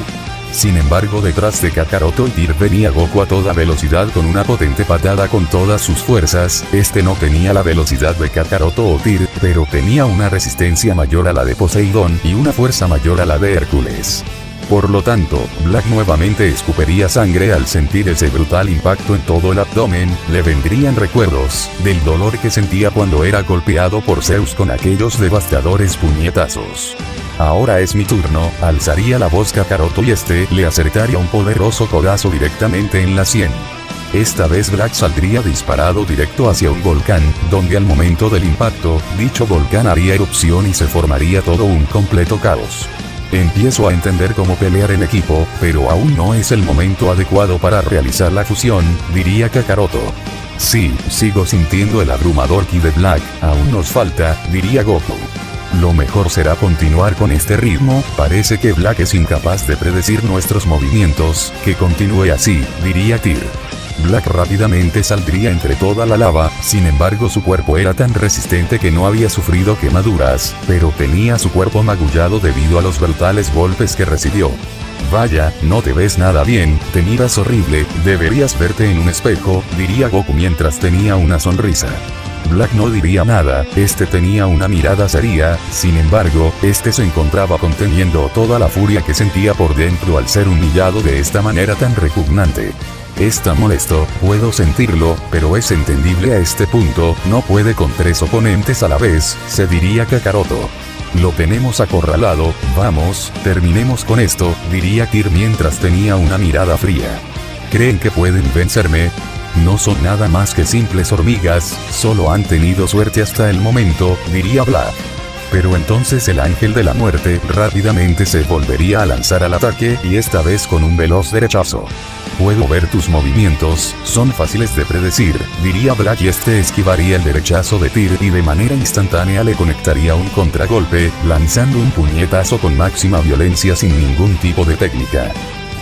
Sin embargo, detrás de Kakaroto y Tyr venía Goku a toda velocidad con una potente patada con todas sus fuerzas, no tenía la velocidad de Kakaroto o Tyr, pero tenía una resistencia mayor a la de Poseidón y una fuerza mayor a la de Hércules. Por lo tanto, Black nuevamente escupiría sangre al sentir ese brutal impacto en todo el abdomen, le vendrían recuerdos del dolor que sentía cuando era golpeado por Zeus con aquellos devastadores puñetazos. Ahora es mi turno, alzaría la voz Kakaroto y le acertaría un poderoso codazo directamente en la sien. Esta vez Black saldría disparado directo hacia un volcán, donde al momento del impacto, dicho volcán haría erupción y se formaría todo un completo caos. Empiezo a entender cómo pelear en equipo, pero aún no es el momento adecuado para realizar la fusión, diría Kakaroto. Sí, sigo sintiendo el abrumador ki de Black, aún nos falta, diría Goku. Lo mejor será continuar con este ritmo, parece que Black es incapaz de predecir nuestros movimientos, que continúe así, diría Tyr. Black rápidamente saldría entre toda la lava, sin embargo su cuerpo era tan resistente que no había sufrido quemaduras, pero tenía su cuerpo magullado debido a los brutales golpes que recibió. Vaya, no te ves nada bien, te miras horrible, deberías verte en un espejo, diría Goku mientras tenía una sonrisa. Black no diría nada, este tenía una mirada seria, sin embargo, este se encontraba conteniendo toda la furia que sentía por dentro al ser humillado de esta manera tan repugnante. Está molesto, puedo sentirlo, pero es entendible a este punto, no puede con 3 oponentes a la vez, se diría Kakaroto. Lo tenemos acorralado, vamos, terminemos con esto, diría Tyr mientras tenía una mirada fría. ¿Creen que pueden vencerme? No son nada más que simples hormigas, solo han tenido suerte hasta el momento, diría Black. Pero entonces el ángel de la muerte rápidamente se volvería a lanzar al ataque y esta vez con un veloz derechazo. Puedo ver tus movimientos, son fáciles de predecir, diría Black y este esquivaría el derechazo de Tyr y de manera instantánea le conectaría un contragolpe, lanzando un puñetazo con máxima violencia sin ningún tipo de técnica.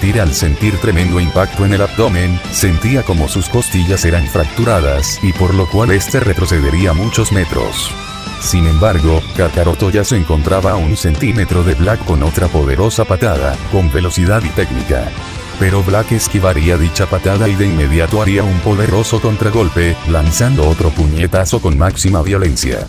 Tyr al sentir tremendo impacto en el abdomen, sentía como sus costillas eran fracturadas y por lo cual este retrocedería muchos metros. Sin embargo, Kakaroto ya se encontraba a 1 centímetro de Black con otra poderosa patada, con velocidad y técnica. Pero Black esquivaría dicha patada y de inmediato haría un poderoso contragolpe, lanzando otro puñetazo con máxima violencia.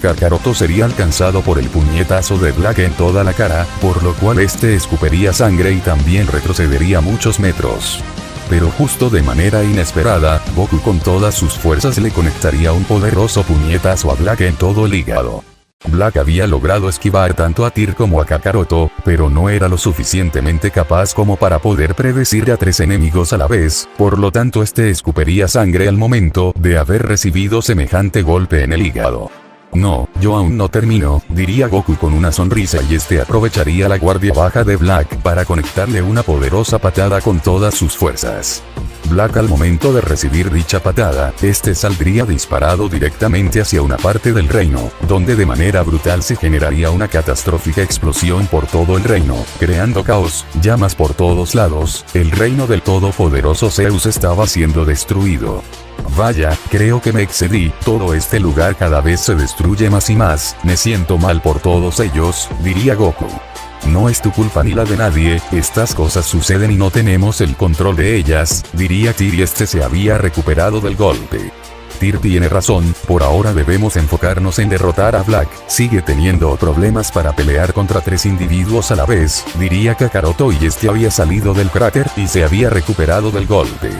Kakaroto sería alcanzado por el puñetazo de Black en toda la cara, por lo cual este escupiría sangre y también retrocedería muchos metros. Pero justo de manera inesperada, Goku con todas sus fuerzas le conectaría un poderoso puñetazo a Black en todo el hígado. Black había logrado esquivar tanto a Tyr como a Kakaroto, pero no era lo suficientemente capaz como para poder predecir a 3 enemigos a la vez, por lo tanto este escupiría sangre al momento de haber recibido semejante golpe en el hígado. No, yo aún no termino, diría Goku con una sonrisa y este aprovecharía la guardia baja de Black para conectarle una poderosa patada con todas sus fuerzas. Black al momento de recibir dicha patada, este saldría disparado directamente hacia una parte del reino, donde de manera brutal se generaría una catastrófica explosión por todo el reino, creando caos, llamas por todos lados, el reino del todopoderoso Zeus estaba siendo destruido. Vaya, creo que me excedí, todo este lugar cada vez se destruye más y más, me siento mal por todos ellos, diría Goku. No es tu culpa ni la de nadie, estas cosas suceden y no tenemos el control de ellas, diría Tyr y este se había recuperado del golpe. Tyr tiene razón, por ahora debemos enfocarnos en derrotar a Black, sigue teniendo problemas para pelear contra 3 individuos a la vez, diría Kakaroto y este había salido del cráter y se había recuperado del golpe.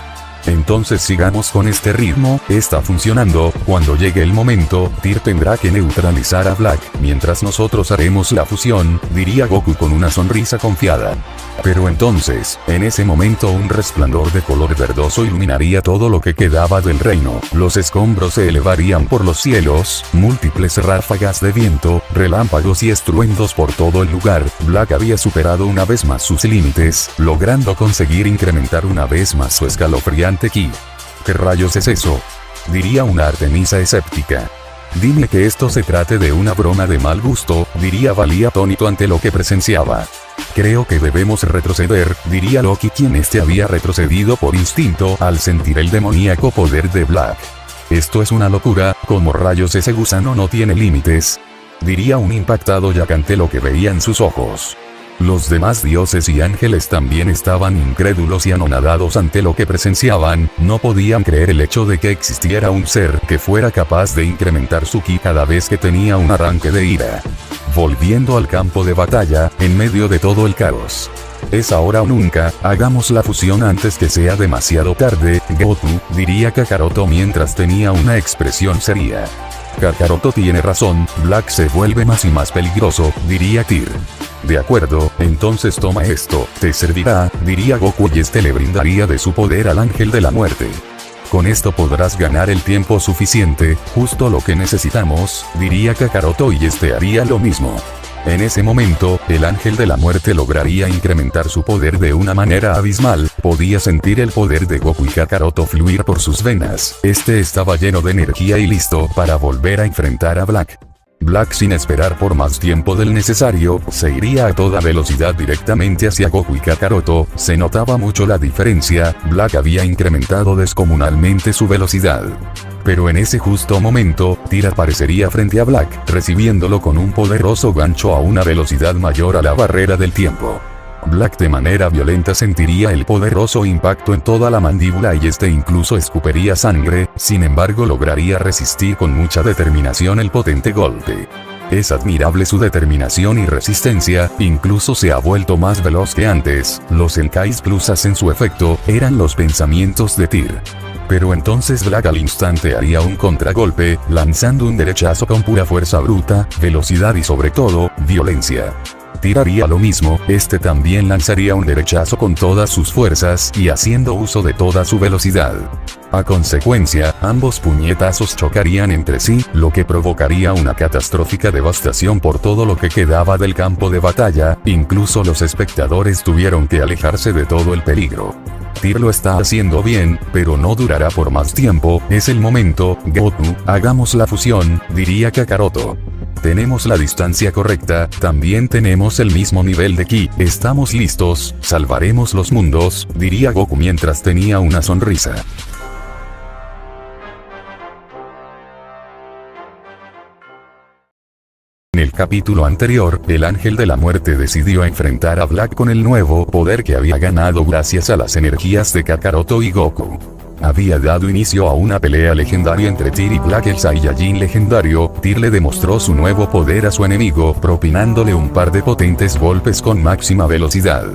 Entonces sigamos con este ritmo, está funcionando, cuando llegue el momento, Tyr tendrá que neutralizar a Black, mientras nosotros haremos la fusión, diría Goku con una sonrisa confiada. Pero entonces, en ese momento un resplandor de color verdoso iluminaría todo lo que quedaba del reino, los escombros se elevarían por los cielos, múltiples ráfagas de viento, relámpagos y estruendos por todo el lugar, Black había superado una vez más sus límites, logrando conseguir incrementar una vez más su escalofriante ki. ¿Qué rayos es eso? Diría una Artemisa escéptica. Dime que esto se trate de una broma de mal gusto, diría Valí atónito ante lo que presenciaba. Creo que debemos retroceder, diría Loki quien este había retrocedido por instinto al sentir el demoníaco poder de Black. Esto es una locura, como rayos ese gusano no tiene límites. Diría un impactado Jack ante lo que veía en sus ojos. Los demás dioses y ángeles también estaban incrédulos y anonadados ante lo que presenciaban, no podían creer el hecho de que existiera un ser que fuera capaz de incrementar su ki cada vez que tenía un arranque de ira. Volviendo al campo de batalla, en medio de todo el caos. Es ahora o nunca, hagamos la fusión antes que sea demasiado tarde, Goku, diría Kakaroto mientras tenía una expresión seria. Kakaroto tiene razón, Black se vuelve más y más peligroso, diría Tyr. De acuerdo, entonces toma esto, te servirá, diría Goku y este le brindaría de su poder al ángel de la muerte. Con esto podrás ganar el tiempo suficiente, justo lo que necesitamos, diría Kakaroto y este haría lo mismo. En ese momento, el ángel de la muerte lograría incrementar su poder de una manera abismal, podía sentir el poder de Goku y Kakaroto fluir por sus venas, este estaba lleno de energía y listo para volver a enfrentar a Black. Black, sin esperar por más tiempo del necesario, se iría a toda velocidad directamente hacia Goku y Kakaroto, se notaba mucho la diferencia, Black había incrementado descomunalmente su velocidad. Pero en ese justo momento, Tyr aparecería frente a Black, recibiéndolo con un poderoso gancho a una velocidad mayor a la barrera del tiempo. Black de manera violenta sentiría el poderoso impacto en toda la mandíbula y este incluso escupiría sangre, sin embargo lograría resistir con mucha determinación el potente golpe. Es admirable su determinación y resistencia, incluso se ha vuelto más veloz que antes, los Enkais Plus hacen su efecto, eran los pensamientos de Tyr. Pero entonces Black al instante haría un contragolpe, lanzando un derechazo con pura fuerza bruta, velocidad y sobre todo, violencia. Tyr haría lo mismo, este también lanzaría un derechazo con todas sus fuerzas y haciendo uso de toda su velocidad. A consecuencia, ambos puñetazos chocarían entre sí, lo que provocaría una catastrófica devastación por todo lo que quedaba del campo de batalla, incluso los espectadores tuvieron que alejarse de todo el peligro. Tyr lo está haciendo bien, pero no durará por más tiempo, es el momento, Goku, hagamos la fusión, diría Kakaroto. Tenemos la distancia correcta, también tenemos el mismo nivel de ki, estamos listos, salvaremos los mundos, diría Goku mientras tenía una sonrisa. En el capítulo anterior, el ángel de la muerte decidió enfrentar a Black con el nuevo poder que había ganado gracias a las energías de Kakaroto y Goku. Había dado inicio a una pelea legendaria entre Tyr y Black, el Saiyajin legendario. Tyr le demostró su nuevo poder a su enemigo, propinándole un par de potentes golpes con máxima velocidad.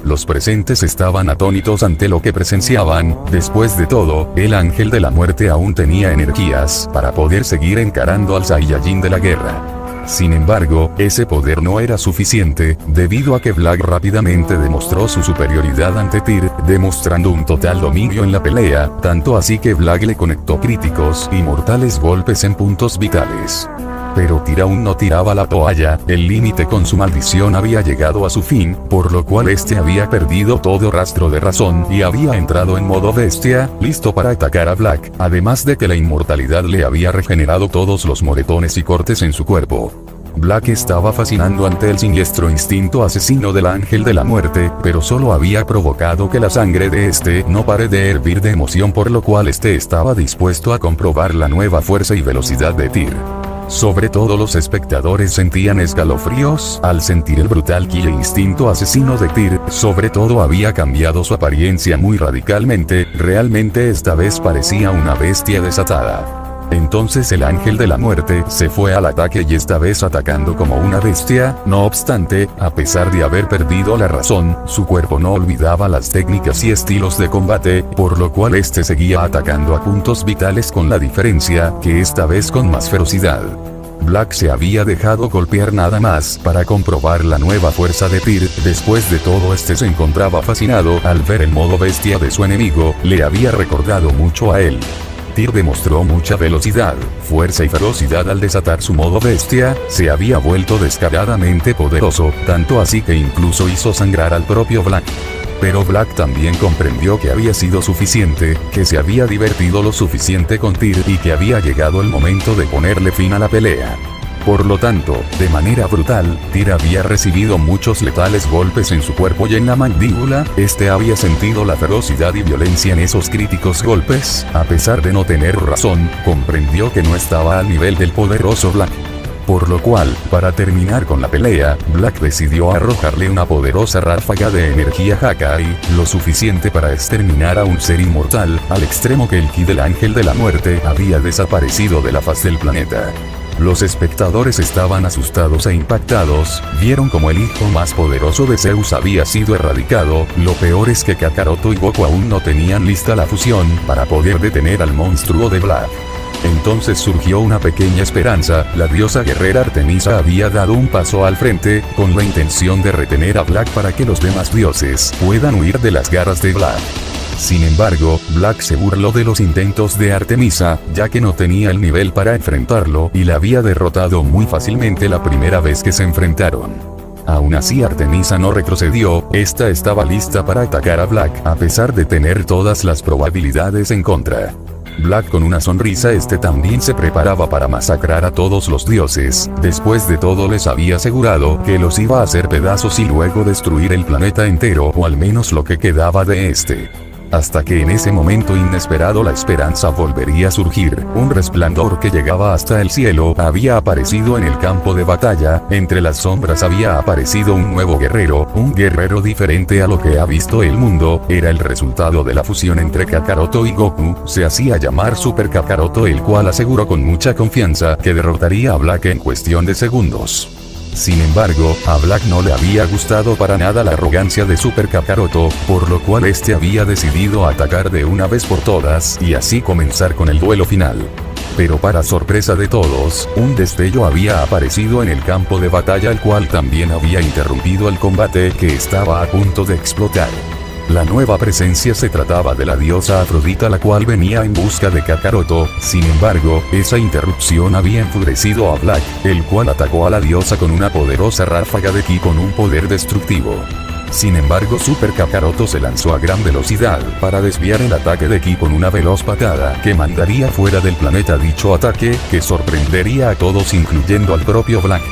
Los presentes estaban atónitos ante lo que presenciaban, después de todo, el ángel de la muerte aún tenía energías para poder seguir encarando al Saiyajin de la guerra. Sin embargo, ese poder no era suficiente, debido a que Black rápidamente demostró su superioridad ante Tyr, demostrando un total dominio en la pelea, tanto así que Black le conectó críticos y mortales golpes en puntos vitales. Pero Tyr aún no tiraba la toalla, el límite con su maldición había llegado a su fin, por lo cual este había perdido todo rastro de razón y había entrado en modo bestia, listo para atacar a Black, además de que la inmortalidad le había regenerado todos los moretones y cortes en su cuerpo. Black estaba fascinando ante el siniestro instinto asesino del ángel de la muerte, pero solo había provocado que la sangre de este no pare de hervir de emoción, por lo cual este estaba dispuesto a comprobar la nueva fuerza y velocidad de Tyr. Sobre todo los espectadores sentían escalofríos al sentir el brutal ki e instinto asesino de Tyr, sobre todo había cambiado su apariencia muy radicalmente, realmente esta vez parecía una bestia desatada. Entonces el ángel de la muerte se fue al ataque y esta vez atacando como una bestia, no obstante, a pesar de haber perdido la razón, su cuerpo no olvidaba las técnicas y estilos de combate, por lo cual este seguía atacando a puntos vitales con la diferencia, que esta vez con más ferocidad. Black se había dejado golpear nada más para comprobar la nueva fuerza de Tyr, después de todo este se encontraba fascinado al ver el modo bestia de su enemigo, le había recordado mucho a él. Tyr demostró mucha velocidad, fuerza y ferocidad al desatar su modo bestia, se había vuelto descaradamente poderoso, tanto así que incluso hizo sangrar al propio Black. Pero Black también comprendió que había sido suficiente, que se había divertido lo suficiente con Tyr y que había llegado el momento de ponerle fin a la pelea. Por lo tanto, de manera brutal, Tyr había recibido muchos letales golpes en su cuerpo y en la mandíbula, este había sentido la ferocidad y violencia en esos críticos golpes, a pesar de no tener razón, comprendió que no estaba al nivel del poderoso Black. Por lo cual, para terminar con la pelea, Black decidió arrojarle una poderosa ráfaga de energía Hakai, lo suficiente para exterminar a un ser inmortal, al extremo que el ki del ángel de la muerte había desaparecido de la faz del planeta. Los espectadores estaban asustados e impactados, vieron como el hijo más poderoso de Zeus había sido erradicado, lo peor es que Kakaroto y Goku aún no tenían lista la fusión para poder detener al monstruo de Black. Entonces surgió una pequeña esperanza, la diosa guerrera Artemisa había dado un paso al frente, con la intención de retener a Black para que los demás dioses puedan huir de las garras de Black. Sin embargo, Black se burló de los intentos de Artemisa, ya que no tenía el nivel para enfrentarlo y la había derrotado muy fácilmente la primera vez que se enfrentaron. Aún así Artemisa no retrocedió, esta estaba lista para atacar a Black a pesar de tener todas las probabilidades en contra. Black con una sonrisa también se preparaba para masacrar a todos los dioses, después de todo les había asegurado que los iba a hacer pedazos y luego destruir el planeta entero o al menos lo que quedaba de este. Hasta que en ese momento inesperado la esperanza volvería a surgir, un resplandor que llegaba hasta el cielo había aparecido en el campo de batalla, entre las sombras había aparecido un nuevo guerrero, un guerrero diferente a lo que ha visto el mundo, era el resultado de la fusión entre Kakaroto y Goku, se hacía llamar Super Kakaroto, el cual aseguró con mucha confianza que derrotaría a Black en cuestión de segundos. Sin embargo, a Black no le había gustado para nada la arrogancia de Super Kakaroto, por lo cual había decidido atacar de una vez por todas y así comenzar con el duelo final. Pero para sorpresa de todos, un destello había aparecido en el campo de batalla, el cual también había interrumpido el combate que estaba a punto de explotar. La nueva presencia se trataba de la diosa Afrodita, la cual venía en busca de Kakaroto. Sin embargo, esa interrupción había enfurecido a Black, el cual atacó a la diosa con una poderosa ráfaga de ki con un poder destructivo. Sin embargo, Super Kakaroto se lanzó a gran velocidad para desviar el ataque de ki con una veloz patada que mandaría fuera del planeta dicho ataque, que sorprendería a todos incluyendo al propio Black.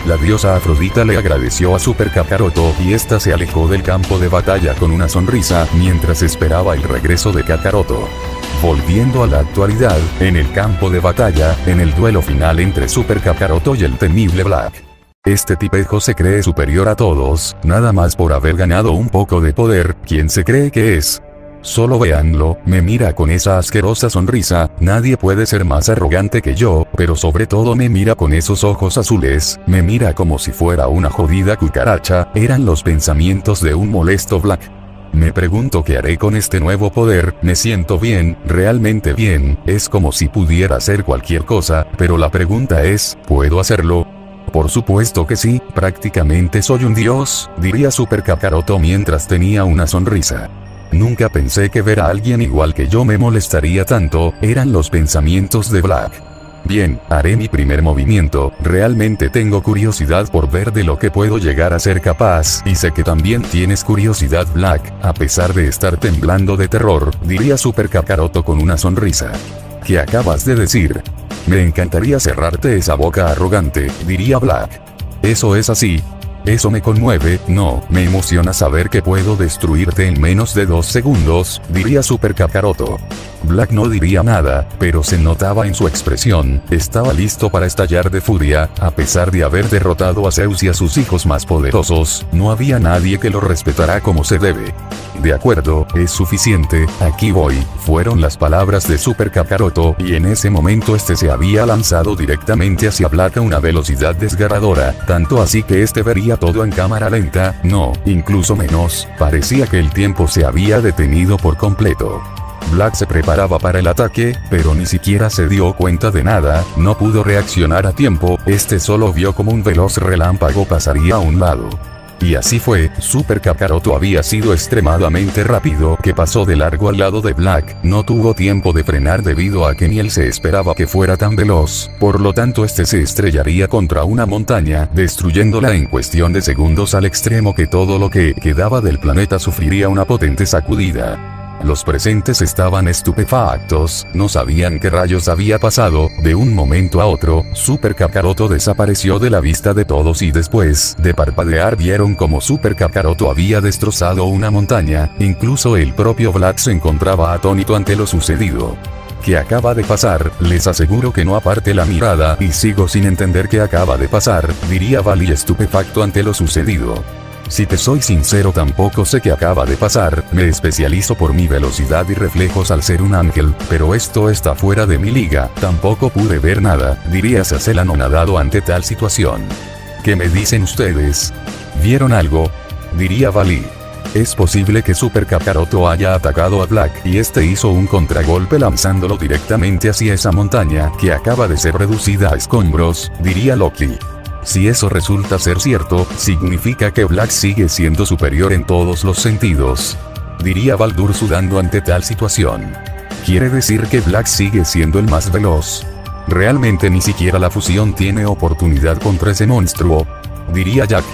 La diosa Afrodita le agradeció a Super Kakaroto y esta se alejó del campo de batalla con una sonrisa mientras esperaba el regreso de Kakaroto. Volviendo a la actualidad, en el campo de batalla, en el duelo final entre Super Kakaroto y el temible Black. Este tipejo se cree superior a todos, nada más por haber ganado un poco de poder. ¿Quién se cree que es? Solo véanlo, me mira con esa asquerosa sonrisa, nadie puede ser más arrogante que yo, pero sobre todo me mira con esos ojos azules, me mira como si fuera una jodida cucaracha, eran los pensamientos de un molesto Black. Me pregunto qué haré con este nuevo poder, me siento bien, realmente bien, es como si pudiera hacer cualquier cosa, pero la pregunta es, ¿puedo hacerlo? Por supuesto que sí, prácticamente soy un dios, diría Super Kakaroto mientras tenía una sonrisa. Nunca pensé que ver a alguien igual que yo me molestaría tanto, eran los pensamientos de Black. Bien, haré mi primer movimiento, realmente tengo curiosidad por ver de lo que puedo llegar a ser capaz, y sé que también tienes curiosidad Black, a pesar de estar temblando de terror, diría Super Kakaroto con una sonrisa. ¿Qué acabas de decir? Me encantaría cerrarte esa boca arrogante, diría Black. Eso es así. Eso me conmueve, no, me emociona saber que puedo destruirte en menos de 2 segundos, diría Super Kakaroto. Black no diría nada, pero se notaba en su expresión, estaba listo para estallar de furia, a pesar de haber derrotado a Zeus y a sus hijos más poderosos, no había nadie que lo respetara como se debe. De acuerdo, es suficiente, aquí voy, fueron las palabras de Super Kakaroto, y en ese momento se había lanzado directamente hacia Black a una velocidad desgarradora, tanto así que vería todo en cámara lenta, no, incluso menos, parecía que el tiempo se había detenido por completo. Black se preparaba para el ataque, pero ni siquiera se dio cuenta de nada, no pudo reaccionar a tiempo, solo vio como un veloz relámpago pasaría a un lado. Y así fue, Super Kakaroto había sido extremadamente rápido, que pasó de largo al lado de Black, no tuvo tiempo de frenar debido a que ni él se esperaba que fuera tan veloz, por lo tanto se estrellaría contra una montaña, destruyéndola en cuestión de segundos al extremo que todo lo que quedaba del planeta sufriría una potente sacudida. Los presentes estaban estupefactos, no sabían qué rayos había pasado, de un momento a otro, Super Kakaroto desapareció de la vista de todos y después de parpadear vieron como Super Kakaroto había destrozado una montaña, incluso el propio Black se encontraba atónito ante lo sucedido. ¿Qué acaba de pasar? Les aseguro que no aparte la mirada y sigo sin entender qué acaba de pasar, diría Bali estupefacto ante lo sucedido. Si te soy sincero tampoco sé qué acaba de pasar, me especializo por mi velocidad y reflejos al ser un ángel, pero esto está fuera de mi liga, tampoco pude ver nada, diría Sacel anonadado ante tal situación. ¿Qué me dicen ustedes? ¿Vieron algo? Diría Bali. Es posible que Super Kakaroto haya atacado a Black y hizo un contragolpe lanzándolo directamente hacia esa montaña que acaba de ser reducida a escombros, diría Loki. Si eso resulta ser cierto, significa que Black sigue siendo superior en todos los sentidos. diría Baldur sudando ante tal situación. ¿Quiere decir que Black sigue siendo el más veloz? Realmente ni siquiera la fusión tiene oportunidad contra ese monstruo, diría Jack.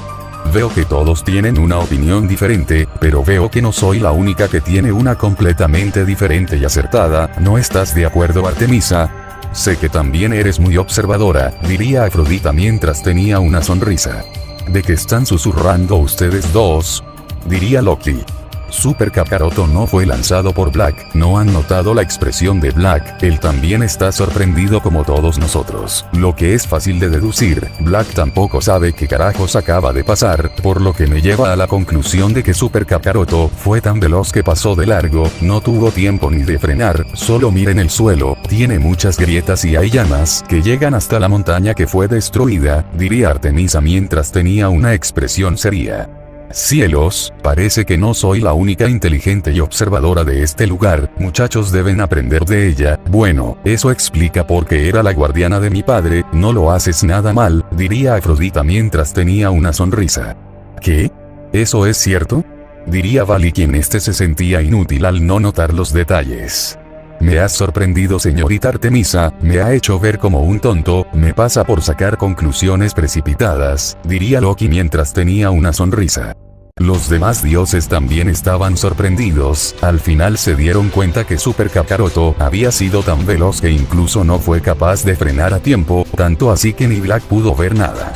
Veo que todos tienen una opinión diferente, pero veo que no soy la única que tiene una completamente diferente y acertada. ¿No estás de acuerdo, Artemisa? Sé que también eres muy observadora, diría Afrodita mientras tenía una sonrisa. ¿De qué están susurrando ustedes dos? Diría Loki. Super Kakaroto no fue lanzado por Black. ¿No han notado la expresión de Black? Él también está sorprendido como todos nosotros. Lo que es fácil de deducir, Black tampoco sabe qué carajos acaba de pasar, por lo que me lleva a la conclusión de que Super Kakaroto fue tan veloz que pasó de largo, no tuvo tiempo ni de frenar. Solo miren el suelo, tiene muchas grietas y hay llamas que llegan hasta la montaña que fue destruida, diría Artemisa mientras tenía una expresión seria. Cielos, parece que no soy la única inteligente y observadora de este lugar, muchachos deben aprender de ella. Bueno, eso explica por qué era la guardiana de mi padre, no lo haces nada mal, diría Afrodita mientras tenía una sonrisa. ¿Qué? ¿Eso es cierto? Diría Vali quien se sentía inútil al no notar los detalles. Me has sorprendido, señorita Artemisa, me ha hecho ver como un tonto, me pasa por sacar conclusiones precipitadas, diría Loki mientras tenía una sonrisa. Los demás dioses también estaban sorprendidos, al final se dieron cuenta que Super Kakaroto había sido tan veloz que incluso no fue capaz de frenar a tiempo, tanto así que ni Black pudo ver nada.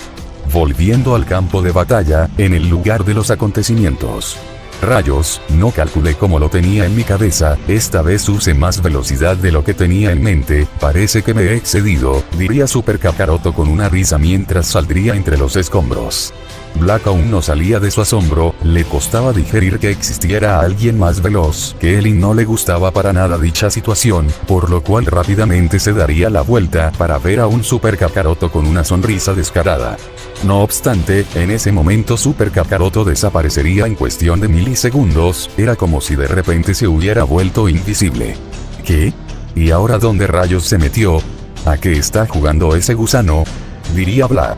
Volviendo al campo de batalla, en el lugar de los acontecimientos. Rayos, no calculé como lo tenía en mi cabeza, esta vez usé más velocidad de lo que tenía en mente, parece que me he excedido, diría Super Kakaroto con una risa mientras saldría entre los escombros. Black aún no salía de su asombro, le costaba digerir que existiera alguien más veloz que él y no le gustaba para nada dicha situación, por lo cual rápidamente se daría la vuelta para ver a un Super Kakaroto con una sonrisa descarada. No obstante, en ese momento Super Kakaroto desaparecería en cuestión de milisegundos, era como si de repente se hubiera vuelto invisible. ¿Qué? ¿Y ahora dónde rayos se metió? ¿A qué está jugando ese gusano? Diría Black.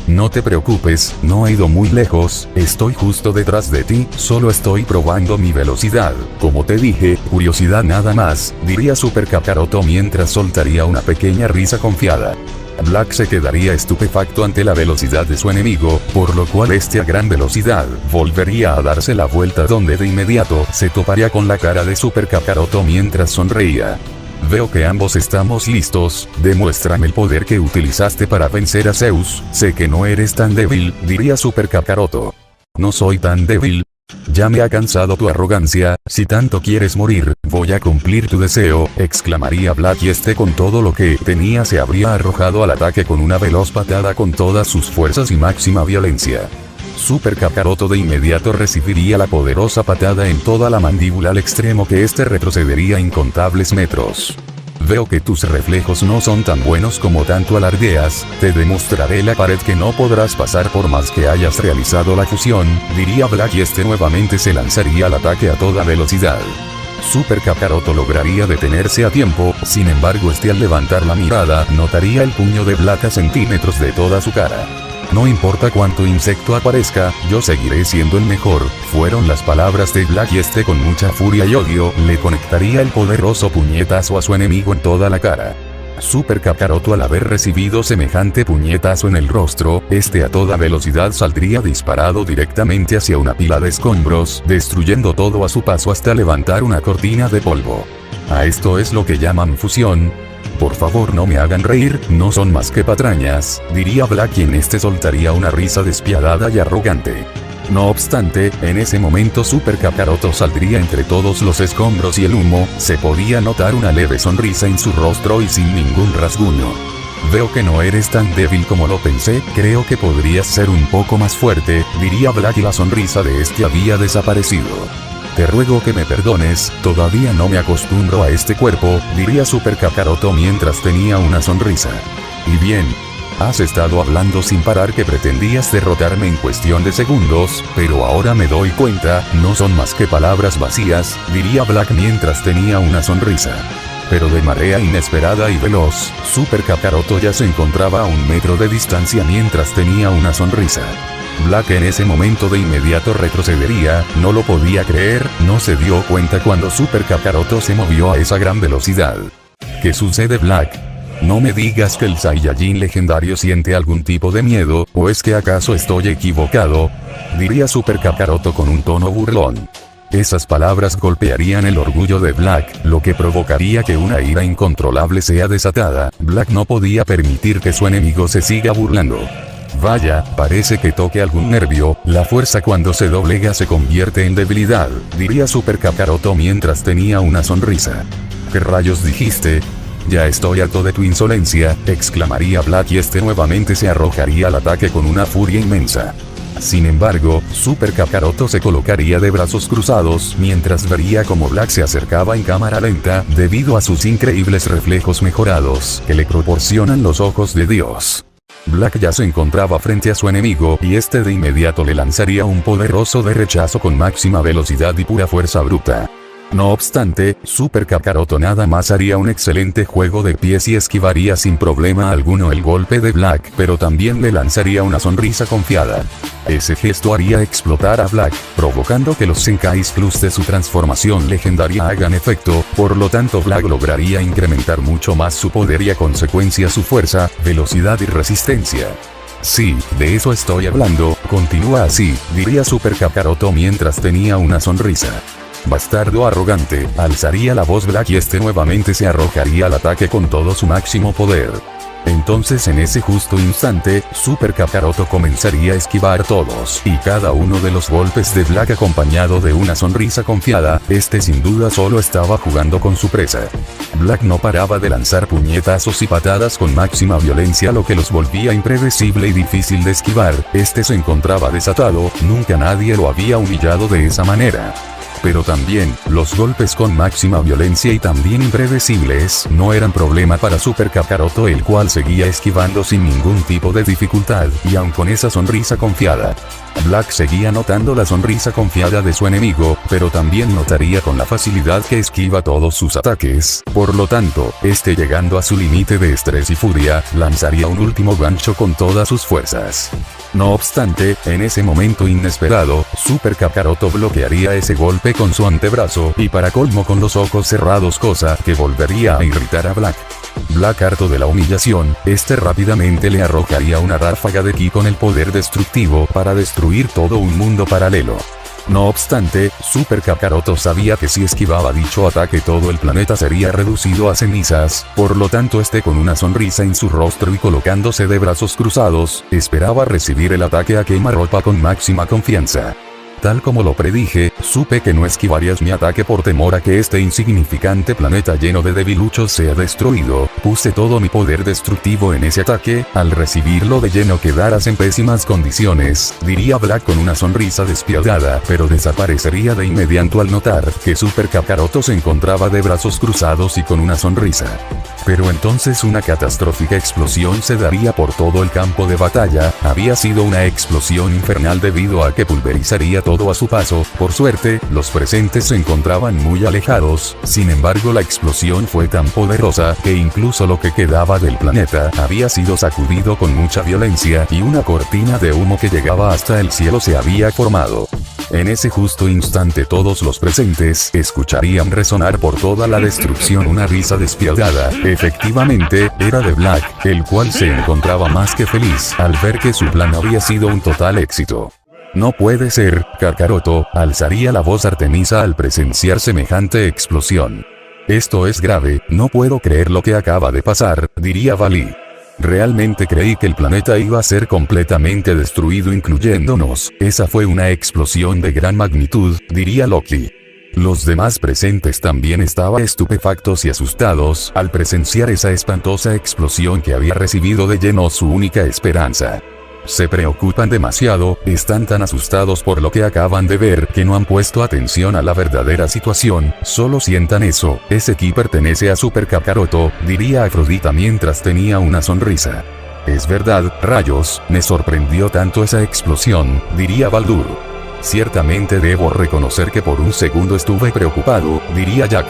No te preocupes, no he ido muy lejos, estoy justo detrás de ti, solo estoy probando mi velocidad. Como te dije, curiosidad nada más, diría Super Kakaroto mientras soltaría una pequeña risa confiada. Black se quedaría estupefacto ante la velocidad de su enemigo, por lo cual a gran velocidad volvería a darse la vuelta donde de inmediato se toparía con la cara de Super Kakaroto mientras sonreía. Veo que ambos estamos listos, demuéstrame el poder que utilizaste para vencer a Zeus, sé que no eres tan débil, diría Super Kakaroto. No soy tan débil. Ya me ha cansado tu arrogancia, si tanto quieres morir, voy a cumplir tu deseo, exclamaría Black y con todo lo que tenía se habría arrojado al ataque con una veloz patada con todas sus fuerzas y máxima violencia. Super Kakaroto de inmediato recibiría la poderosa patada en toda la mandíbula al extremo que retrocedería incontables metros. Veo que tus reflejos no son tan buenos como tanto alardeas, te demostraré la pared que no podrás pasar por más que hayas realizado la fusión, diría Black y nuevamente se lanzaría al ataque a toda velocidad. Super Kakaroto lograría detenerse a tiempo, sin embargo al levantar la mirada notaría el puño de Black a centímetros de toda su cara. No importa cuánto insecto aparezca, yo seguiré siendo el mejor, fueron las palabras de Black y con mucha furia y odio, le conectaría el poderoso puñetazo a su enemigo en toda la cara. Super Kakaroto al haber recibido semejante puñetazo en el rostro, a toda velocidad saldría disparado directamente hacia una pila de escombros, destruyendo todo a su paso hasta levantar una cortina de polvo. A esto es lo que llaman fusión. Por favor no me hagan reír, no son más que patrañas, diría Black quien soltaría una risa despiadada y arrogante. No obstante, en ese momento Super Kakaroto saldría entre todos los escombros y el humo, se podía notar una leve sonrisa en su rostro y sin ningún rasguño. Veo que no eres tan débil como lo pensé, creo que podrías ser un poco más fuerte, diría Black y la sonrisa de había desaparecido. Te ruego que me perdones, todavía no me acostumbro a este cuerpo, diría Super Kakaroto mientras tenía una sonrisa. Y bien, has estado hablando sin parar que pretendías derrotarme en cuestión de segundos, pero ahora me doy cuenta, no son más que palabras vacías, diría Black mientras tenía una sonrisa. Pero de manera inesperada y veloz, Super Kakaroto ya se encontraba a 1 metro de distancia mientras tenía una sonrisa. Black en ese momento de inmediato retrocedería, no lo podía creer, no se dio cuenta cuando Super Kakaroto se movió a esa gran velocidad. ¿Qué sucede, Black? No me digas que el Saiyajin legendario siente algún tipo de miedo, ¿o es que acaso estoy equivocado? Diría Super Kakaroto con un tono burlón. Esas palabras golpearían el orgullo de Black, lo que provocaría que una ira incontrolable sea desatada. Black no podía permitir que su enemigo se siga burlando. Vaya, parece que toque algún nervio, la fuerza cuando se doblega se convierte en debilidad, diría Super Kakaroto mientras tenía una sonrisa. ¿Qué rayos dijiste? Ya estoy harto de tu insolencia, exclamaría Black y nuevamente se arrojaría al ataque con una furia inmensa. Sin embargo, Super Kakaroto se colocaría de brazos cruzados mientras vería como Black se acercaba en cámara lenta, debido a sus increíbles reflejos mejorados que le proporcionan los ojos de Dios. Black ya se encontraba frente a su enemigo y de inmediato le lanzaría un poderoso de rechazo con máxima velocidad y pura fuerza bruta. No obstante, Super Kakaroto nada más haría un excelente juego de pies y esquivaría sin problema alguno el golpe de Black, pero también le lanzaría una sonrisa confiada. Ese gesto haría explotar a Black, provocando que los Zenkais Plus de su transformación legendaria hagan efecto, por lo tanto Black lograría incrementar mucho más su poder y a consecuencia su fuerza, velocidad y resistencia. Sí, de eso estoy hablando, continúa así, diría Super Kakaroto mientras tenía una sonrisa. Bastardo arrogante, alzaría la voz Black y nuevamente se arrojaría al ataque con todo su máximo poder. Entonces en ese justo instante, Super Kakaroto comenzaría a esquivar todos y cada uno de los golpes de Black acompañado de una sonrisa confiada, sin duda solo estaba jugando con su presa. Black no paraba de lanzar puñetazos y patadas con máxima violencia lo que los volvía impredecible y difícil de esquivar, se encontraba desatado, nunca nadie lo había humillado de esa manera. Pero también, los golpes con máxima violencia y también impredecibles no eran problema para Super Kakaroto, el cual seguía esquivando sin ningún tipo de dificultad, y aun con esa sonrisa confiada. Black seguía notando la sonrisa confiada de su enemigo, pero también notaría con la facilidad que esquiva todos sus ataques, por lo tanto, llegando a su límite de estrés y furia, lanzaría un último gancho con todas sus fuerzas. No obstante, en ese momento inesperado, Super Kakaroto bloquearía ese golpe con su antebrazo y para colmo con los ojos cerrados, cosa que volvería a irritar a Black. Black, harto de la humillación, rápidamente le arrojaría una ráfaga de ki con el poder destructivo para destruir todo un mundo paralelo. No obstante, Super Kakaroto sabía que si esquivaba dicho ataque todo el planeta sería reducido a cenizas, por lo tanto con una sonrisa en su rostro y colocándose de brazos cruzados, esperaba recibir el ataque a quemarropa con máxima confianza. Tal como lo predije, supe que no esquivarías mi ataque por temor a que insignificante planeta lleno de debiluchos sea destruido. Puse todo mi poder destructivo en ese ataque, al recibirlo de lleno quedarás en pésimas condiciones, diría Black con una sonrisa despiadada, pero desaparecería de inmediato al notar que Super Kakaroto se encontraba de brazos cruzados y con una sonrisa. Pero entonces una catastrófica explosión se daría por todo el campo de batalla, había sido una explosión infernal debido a que pulverizaría todo a su paso. Por suerte, los presentes se encontraban muy alejados, sin embargo la explosión fue tan poderosa que incluso lo que quedaba del planeta había sido sacudido con mucha violencia y una cortina de humo que llegaba hasta el cielo se había formado. En ese justo instante todos los presentes escucharían resonar por toda la destrucción una risa despiadada. Efectivamente, era de Black, el cual se encontraba más que feliz al ver que su plan había sido un total éxito. No puede ser, Kakaroto, alzaría la voz Artemisa al presenciar semejante explosión. Esto es grave, no puedo creer lo que acaba de pasar, diría Vali. Realmente creí que el planeta iba a ser completamente destruido incluyéndonos, esa fue una explosión de gran magnitud, diría Loki. Los demás presentes también estaban estupefactos y asustados al presenciar esa espantosa explosión que había recibido de lleno su única esperanza. Se preocupan demasiado, están tan asustados por lo que acaban de ver que no han puesto atención a la verdadera situación, solo sientan eso, ese ki pertenece a Super Kakaroto, diría Afrodita mientras tenía una sonrisa. Es verdad, rayos, me sorprendió tanto esa explosión, diría Baldur. Ciertamente debo reconocer que por un segundo estuve preocupado, diría Jack.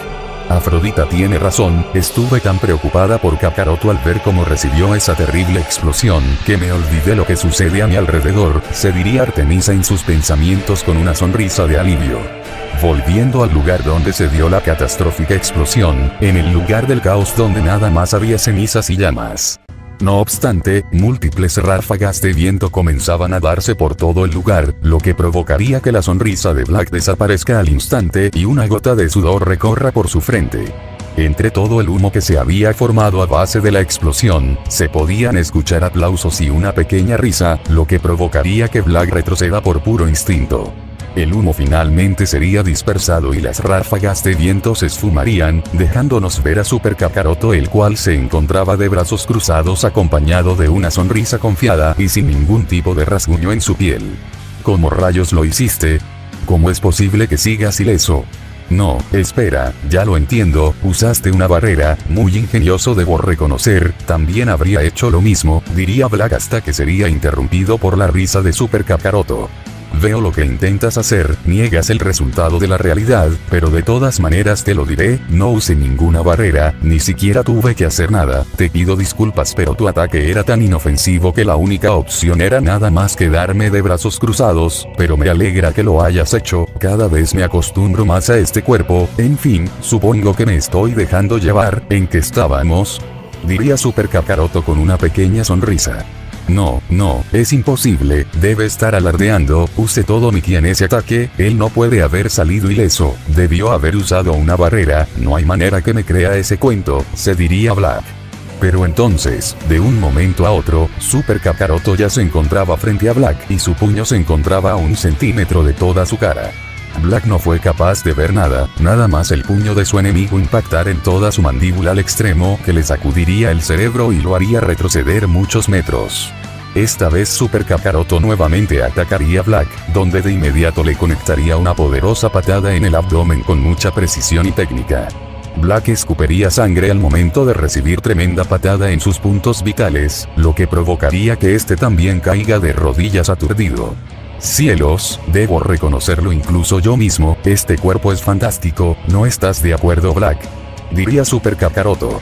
Afrodita tiene razón, estuve tan preocupada por Kakaroto al ver cómo recibió esa terrible explosión, que me olvidé lo que sucede a mi alrededor, se diría Artemisa en sus pensamientos con una sonrisa de alivio. Volviendo al lugar donde se dio la catastrófica explosión, en el lugar del caos donde nada más había cenizas y llamas. No obstante, múltiples ráfagas de viento comenzaban a darse por todo el lugar, lo que provocaría que la sonrisa de Black desaparezca al instante y una gota de sudor recorra por su frente. Entre todo el humo que se había formado a base de la explosión, se podían escuchar aplausos y una pequeña risa, lo que provocaría que Black retroceda por puro instinto. El humo finalmente sería dispersado y las ráfagas de viento se esfumarían, dejándonos ver a Super Kakaroto, el cual se encontraba de brazos cruzados acompañado de una sonrisa confiada y sin ningún tipo de rasguño en su piel. ¿Cómo rayos lo hiciste? ¿Cómo es posible que sigas ileso? No, espera, ya lo entiendo, usaste una barrera, muy ingenioso debo reconocer, también habría hecho lo mismo, diría Black hasta que sería interrumpido por la risa de Super Kakaroto. Veo lo que intentas hacer, niegas el resultado de la realidad, pero de todas maneras te lo diré, no usé ninguna barrera, ni siquiera tuve que hacer nada, te pido disculpas pero tu ataque era tan inofensivo que la única opción era nada más quedarme de brazos cruzados, pero me alegra que lo hayas hecho, cada vez me acostumbro más a este cuerpo, en fin, supongo que me estoy dejando llevar, ¿en qué estábamos? Diría Super Kakaroto con una pequeña sonrisa. No, es imposible, debe estar alardeando, usé todo mi ki en ese ataque, él no puede haber salido ileso, debió haber usado una barrera, no hay manera que me crea ese cuento, se diría Black. Pero entonces, de un momento a otro, Super Kakaroto ya se encontraba frente a Black y su puño se encontraba a 1 centímetro de toda su cara. Black no fue capaz de ver nada, nada más el puño de su enemigo impactar en toda su mandíbula al extremo que le sacudiría el cerebro y lo haría retroceder muchos metros. Esta vez Super Kakaroto nuevamente atacaría a Black, donde de inmediato le conectaría una poderosa patada en el abdomen con mucha precisión y técnica. Black escupiría sangre al momento de recibir tremenda patada en sus puntos vitales, lo que provocaría que este también caiga de rodillas aturdido. Cielos, debo reconocerlo incluso yo mismo, este cuerpo es fantástico, ¿no estás de acuerdo Black? Diría Super Kakaroto.